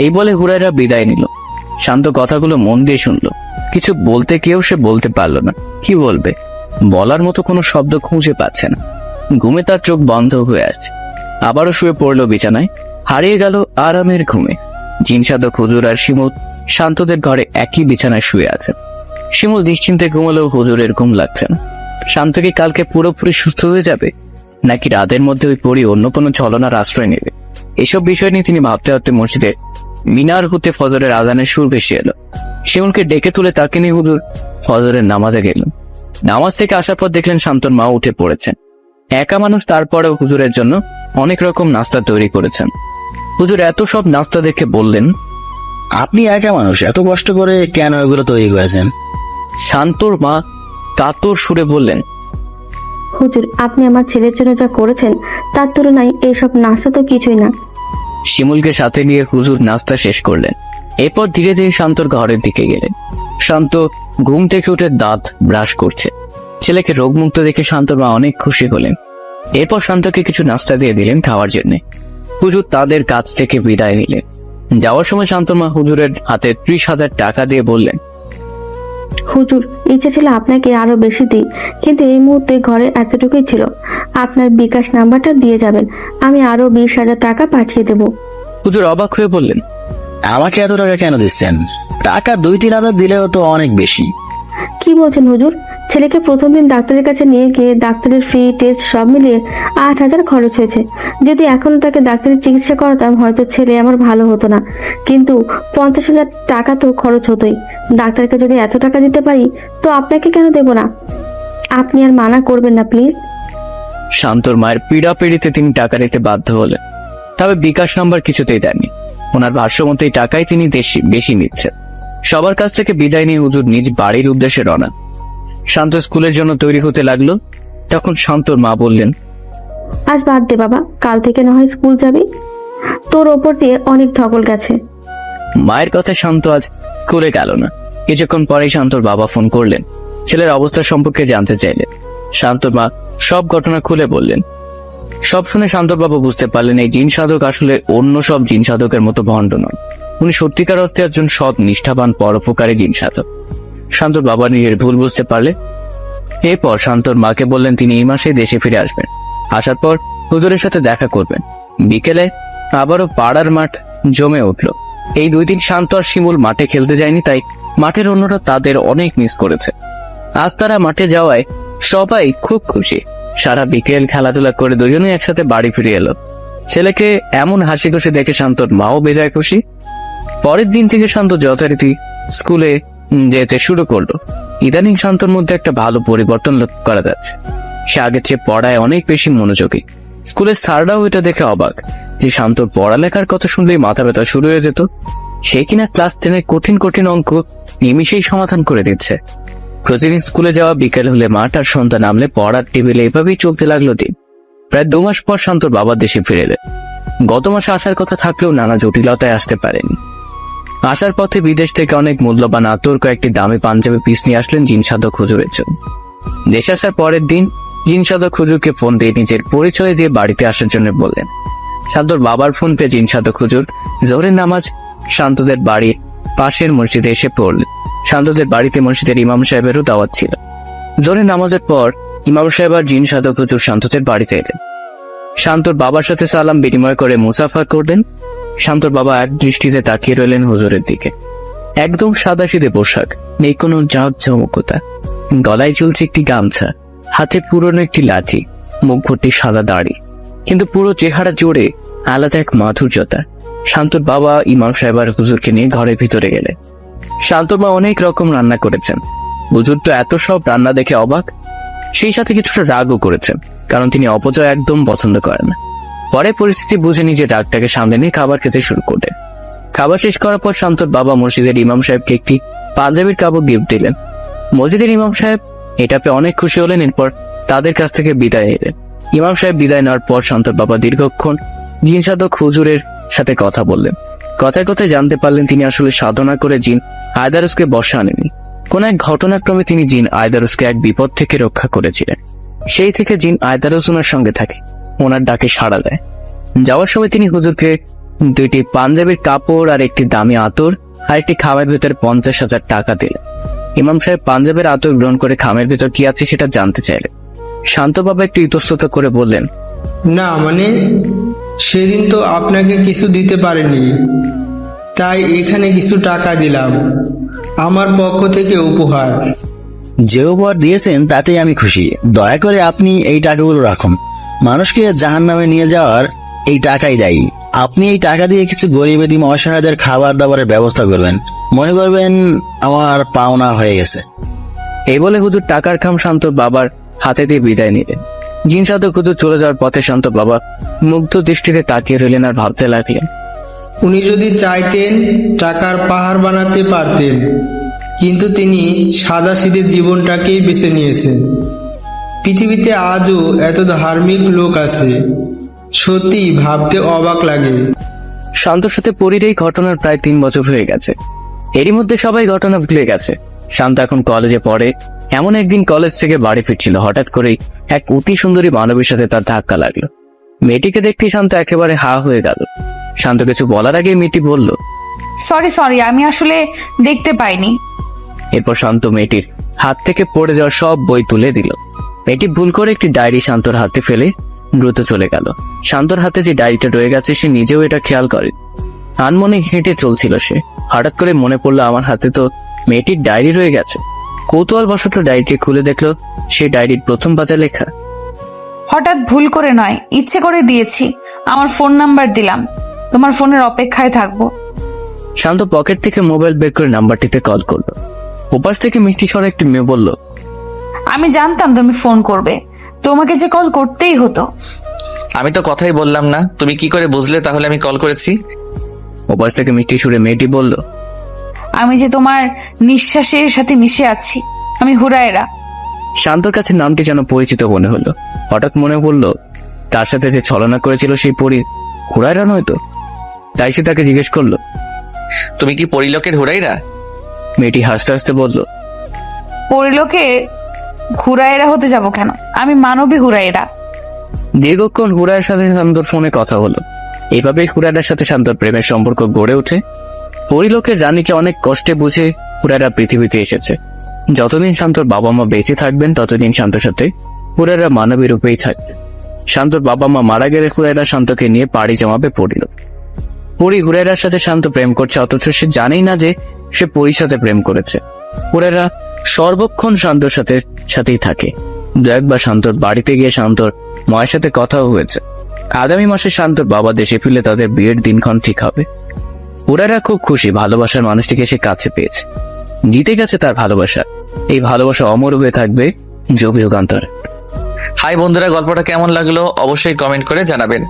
এই বলে হুরায়রা বিদায় নিল। শান্ত কথাগুলো মন দিয়ে শুনলো। কিছু বলতে কেউ সে বলতে পারলো না। কি বলবে? বলার মতো কোনো শব্দ খুঁজে পাচ্ছে না। ঘুমে তার চোখ বন্ধ হয়ে আছে। আবারও শুয়ে পড়লো বিছানায়। হারিয়ে গেল আরামের ঘুমে। জিনসাদক হুজুর আর শিমুল শান্তদের ঘরে একই বিছানায় শুয়ে আছে। শিমুল নিশ্চিন্তে ঘুমালেও হুজুরের ঘুম লাগছে না। শান্ত কি কালকে পুরোপুরি সুস্থ হয়ে যাবে, নাকি রাতের মধ্যে ওই পরি অন্য কোনো ছলনার আশ্রয় নেবে? এসব বিষয় নিয়ে তিনি ভাবতে ভাবতে মসজিদে মিনার হতে ফজরের আজানের সুর ভেসে এলো। শিমুলকে ডেকে তুলে তাকে নিয়ে হুজুর ফজরের নামাজে গেলেন। নামাজ থেকে আসার পর দেখলেন শান্তর মা উঠে পড়েছেন। একা মানুষ, তারপরেও হুজুরের জন্য অনেক রকম নাস্তা তৈরি করেছেন। হুজুর এত সব নাস্তা দেখে বললেন, আপনি একা মানুষ, এত কষ্ট করে কেন এগুলো তৈরি করেছেন? শান্তর মা কাতর সুরে বললেন, হুজুর, আপনি আমার ছেলের জন্য যা করেছেন তার তুলনায় এইসব নাস্তা তো কিছুই না। শিমুলকে সাথে নিয়ে হুজুর নাস্তা শেষ করলেন। এরপর ধীরে ধীরে শান্তর ঘরের দিকে গেলেন। শান্ত ঘুম থেকে উঠে দাঁত ব্রাশ করছে। ছেলেকে রোগমুক্ত দেখে শান্তর মা অনেক খুশি হলেন। এরপর শান্তকে কিছু নাস্তা দিয়ে দিলেন খাওয়ার জন্য। হুজুর তাদের কাছ থেকে বিদায় নিলেন। যাওয়ার সময় শান্তর মা হুজুরের হাতে 30,000 টাকা দিয়ে বললেন, হুজুর, ইচ্ছে ছিল আপনাকে আরো বেশি দিই, কিন্তু এই মুহূর্তে ঘরে এতটুকুই ছিল। আপনার বিকাশ নাম্বারটা দিয়ে যাবেন, আমি আরো 20,000 টাকা পাঠিয়ে দেব। হুজুর অবাক হয়ে বললেন, আমাকে এত টাকা কেন দিচ্ছেন? টাকা 2-3 হাজার দিলেও তো অনেক বেশি। কি বলছেন হুজুর? ছেলেকে প্রথম দিন ডাক্তারের কাছে নিয়ে গিয়ে ডাক্তারের ফি, টেস্ট সব মিলিয়ে 8,000 খরচ হয়েছে। যদি এখনো তাকে ডাক্তারের চিকিৎসা করাতাম হয়তো ছেলে আমার ভালো হতো না, কিন্তু 50,000 টাকা তো খরচ হতোই। ডাক্তারকে যদি এত টাকা দিতে পারি তো আপনাকে কেন দেব না? আপনি আর মানা করবেন না প্লিজ। শান্তর মায়ের পীড়াপিড়িতে তিনি টাকা দিতে বাধ্য হলেন। তবে বিকাশ নাম্বার কিছুতেই দেননি। ওনার ভাষ্য মতো এই টাকাই তিনি বেশি নিচ্ছেন। সবার কাছ থেকে বিদায় নিয়ে হুজুর নিজ বাড়ির উদ্দেশ্যে রওনা। শান্ত স্কুলের জন্য তৈরি হতে লাগলো। তখন শান্তর মা বললেন, আজ বাদ দে বাবা, কাল থেকে না হয় স্কুল যাবি। তোর ওপর দিয়ে অনেক ধকল গেছে। মায়ের কথা শান্ত আজ স্কুলে গেল না। কিছুক্ষণ পরেই শান্তর বাবা ফোন করলেন। ছেলের অবস্থা সম্পর্কে জানতে চাইলেন। শান্তর মা সব ঘটনা খুলে বললেন। সব শুনে শান্তর বাবা বুঝতে পারলেন এই জিন সাধক আসলে অন্য সব জিন সাধকের মতো ভণ্ড নন। উনি সত্যিকার অর্থে একজন সৎ, নিষ্ঠাবান, পরোপকারী জিন সাধক। শান্তর বাবা নিজের ভুল বুঝতে পারলে এরপর শান্তর মাকে বললেন তিনি এই মাসে দেশে ফিরে আসবেন। আসার পর হুজুরের সাথে দেখা করবেন। বিকেলে আবারও পাড়ার মাঠ জমে উঠল। এই 2 দিন শান্ত আর শিমুল মাঠে খেলতে যায়নি, তাই মাঠের অন্যরা তাদের অনেক মিস করেছে। আজ তারা মাঠে যাওয়ায় সবাই খুব খুশি। সারা বিকেল খেলাধুলা করে দুজনেই একসাথে বাড়ি ফিরে এলো। ছেলেকে এমন হাসি খুশি দেখে শান্তর মাও বেজায় খুশি। পরের দিন থেকে শান্ত যথারীতি স্কুলে যেতে শুরু করলো। ইদানিং শান্তর মধ্যে একটা ভালো পরিবর্তন লক্ষ্য করা যাচ্ছে। সে আগের চেয়ে পড়ায় অনেক বেশি মনোযোগী। স্কুলের স্যাররাও এটা দেখে অবাক যে শান্তর পড়ালেখার কথা শুনলেই মাথা ব্যথা শুরু হয়ে যেত, সে কিনা ক্লাস 10-এর কঠিন কঠিন অঙ্ক নিমিষেই সমাধান করে দিচ্ছে। প্রতিদিন স্কুলে যাওয়া, বিকেল হলে মাঠ আর সন্ধ্যা নামলে পড়ার টেবিলে এভাবেই চলতে লাগলো দিন। প্রায় 2 মাস পর শান্তর বাবা দেশে ফিরে এলেন। গত মাসে আসার কথা থাকলেও নানা জটিলতায় আসতে পারেনি। আসার পথে বিদেশ থেকে অনেক মূল্যবান আতর, কয়েকটি দামি পাঞ্জাবি পিস নিয়ে আসলেন জিন সাধক হুজুরের জন্য। দেশে আসার পরের দিন জিন সাধক হুজুরকে ফোন দিয়ে নিজের পরিচয় দিয়ে বাড়িতে আসার জন্য বললেন। শান্তর বাবার ফোন পেয়ে জিন সাধক হুজুর জোহরের নামাজ শান্তদের বাড়ির পাশের মসজিদে এসে পড়লেন। শান্তদের বাড়িতে মসজিদের ইমাম সাহেবেরও দাওয়াত ছিল। জোহরের নামাজের পর ইমাম সাহেব আর জিন সাধক হুজুর শান্তদের বাড়িতে এলেন। শান্তর বাবার সাথে সালাম বিনিময় করে মুসাফা করলেন। শান্তর বাবা এক দৃষ্টিতে তাকিয়ে রইলেন হুজুরের দিকে। একদম সাদাসিধে পোশাক, নেই কোনো জাঁকজমকতা। গলায় ঝুলছে একটি গামছা, হাতে পুরনো একটি লাঠি, মুখ ভর্তি সাদা দাড়ি, কিন্তু পুরো চেহারা জোরে আলাদা এক মাধুর্যতা। শান্তর বাবা ইমাম সাহেব আর হুজুরকে নিয়ে ঘরের ভিতরে গেলেন। শান্তর মা অনেক রকম রান্না করেছেন। হুজুর তো এত সব রান্না দেখে অবাক, সেই সাথে কিছুটা রাগও করেছেন, কারণ তিনি অপচয় একদম পছন্দ করেন না। পরে পরিস্থিতি বুঝে নিজের রাগটাকে সামলে নিয়ে খাবার খেতে শুরু করলেন। খাবার শেষ করার পর শান্তর বাবা মসজিদের ইমাম সাহেবকে একটি পাঞ্জাবির কাপড় গিফট দিলেন। মসজিদের ইমাম সাহেব এটা পেয়ে অনেক খুশি হলেন। এরপর তাদের কাছ থেকে বিদায় নিলেন। ইমাম সাহেব বিদায় নেওয়ার পর শান্তর বাবা দীর্ঘক্ষণ জিন সাধক হুজুরের সাথে কথা বললেন। কথায় কথায় জানতে পারলেন তিনি আসলে সাধনা করে জিন আয়দারুসকে বশে আনেননি। কোন এক ঘটনাক্রমে তিনি জিন আয়দারুসকে এক বিপদ থেকে রক্ষা করেছিলেন। সেই থেকে জিন আয়দারুস ওনার সঙ্গে থাকে, ওনার ডাকে সাড়া দেয়। যাওয়ার সময় তিনি হুজুরকে 2টি পাঞ্জাবির কাপড় আর একটি দামি আতর আর একটি খামের ভেতরে 50,000 টাকা দিলেন। ইমাম সাহেব পাঞ্জাবের আতর গ্রহণ করে খামের ভেতর কি আছে সেটা জানতে চাইলেন। শান্ত বাবা একটু ইতস্তত করে বললেন, না মানে সেদিন তো আপনাকে কিছু দিতে পারেনি, তাই এখানে কিছু টাকা দিলাম, আমার পক্ষ থেকে উপহার। যে উপহার দিয়েছেন তাতেই আমি খুশি। দয়া করে আপনি এই টাকাগুলো রাখুন। মানুষকে জাহান্নামে নিয়ে যাওয়ার এই টাকাই দায়ী। আপনি এই টাকা দিয়ে কিছু গরিব এতিম অসহায়দের খাবার দাবারের ব্যবস্থা করবেন। মনে করবেন আমার পাওনা হয়ে গেছে। এই বলে হুজুর টাকার খাম শান্তর বাবার হাতে দিয়ে বিদায় নিলেন। জিন সাধক হুজুর চলে যাওয়ার পথে শান্ত বাবা মুগ্ধ দৃষ্টিতে তাকিয়ে রইলেন আর ভাবতে লাগলেন, উনি যদি চাইতেন টাকার পাহাড় বানাতে পারতেন, কিন্তু তিনি সাদাসিধে জীবনটাকেই বেছে নিয়েছেন। পৃথিবীতে আজও এত ধার্মিক লোক আছে, সত্যি ভাবতে অবাক লাগে। শান্তর সাথে পরীর এই ঘটনার প্রায় 3 বছর হয়ে গেছে। এরই মধ্যে সবাই ঘটনা ভুলে গেছে। শান্ত এখন কলেজে পড়ে। এমন একদিন কলেজ থেকে বাড়ি ফিরছিল, হঠাৎ করেই এক অতি সুন্দরী মানবীর সাথে তার ধাক্কা লাগলো। মেয়েটিকে দেখতে শান্ত একেবারে হা হয়ে গেল। শান্ত কিছু বলার আগে মেয়েটি বলল, সরি, আমি আসলে দেখতে পাইনি। এরপর শান্ত মেয়েটির হাত থেকে পড়ে যাওয়া সব বই তুলে দিল। মেয়েটি ভুল করে একটি ডায়েরি শান্তর হাতে ফেলে দ্রুত চলে গেল। শান্তর হাতে যে ডায়েরিটা রয়ে গেছে সে নিজেও এটা খেয়াল করে। আনমনে হেঁটে চলছিল সে। হঠাৎ করে মনে পড়লো আমার হাতে তো মেয়েটির ডায়েরি রয়ে গেছে। কৌতূহল বশত ডায়েরিটি খুলে দেখলো সে ডায়েরির প্রথম পাতায় লেখা, হঠাৎ ভুল করে নয়, ইচ্ছে করে দিয়েছি। আমার ফোন নাম্বার দিলাম, তোমার ফোনের অপেক্ষায় থাকবো। শান্ত পকেট থেকে মোবাইল বের করে নাম্বারটিতে কল করলো। ওপাশ থেকে মিষ্টি স্বরে একটি মেয়ে বলল, আমি জানতাম তুমি ফোন করবে, তোমাকে যে কল করতেই হতো। আমি তো কথাই বললাম না, তুমি কি করে বুঝলে তাহলে আমি কল করেছি? ওপাশ থেকে মিষ্টি সুরে মেয়েটি বলল, আমি যে তোমার নিঃশ্বাসের সাথে মিশে আছি, আমি হুরায়রা। শান্তর কাছে নামটি যেন পরিচিত মনে হলো। হঠাৎ মনে পড়ল তার সাথে যে ছলনা করেছিল সেই পরী হুরায়রা নয়তো। তাই সে তাকে জিজ্ঞেস করলো, তুমি কি পরিলোকের হুরাইরা? মেয়েটি হাসতে হাসতে বলল, পরিলোকে হুরায়রা হতে যাব কেন, আমি মানবী হুরায়রা। দীর্ঘক্ষণ হুরায়ের সাথে শান্তর ফোনে কথা হলো। এইভাবেই হুরায়রার সাথে শান্তর প্রেমের সম্পর্ক গড়ে ওঠে। পরিলোকের রানীকে অনেক কষ্টে বুঝে হুরায়রা পৃথিবীতে এসেছে। যতদিন শান্তর বাবা মা বেঁচে থাকবেন ততদিন শান্তর সাথে হুরায়রা মানবী রূপেই থাকবে। শান্তর বাবা মা মারা গেলে হুরায়রা শান্তকে নিয়ে পাড়ি জমাবে পরিলোক। পরি হুরায়রার সাথে শান্ত প্রেম করছে, অথচ সে জানেই না যে সে পরির সাথে প্রেম করেছে। হুরায়রা সর্বক্ষণ শান্তর সাথেই থাকে। 2-1 শান্তর বাড়িতে গিয়ে শান্তর মায়ের সাথে কথাও হয়েছে। আগামী মাসে শান্তর বাবা দেশে ফিরলে তাদের বিয়ের দিনক্ষণ ঠিক হবে। হুরায়রা খুব খুশি, ভালোবাসার মানুষটিকে সে কাছে পেয়েছে। জিতে গেছে তার ভালোবাসা। এই ভালোবাসা অমর হয়ে থাকবে যুগ যুগান্তর। হাই বন্ধুরা, গল্পটা কেমন লাগলো অবশ্যই কমেন্ট করে জানাবেন।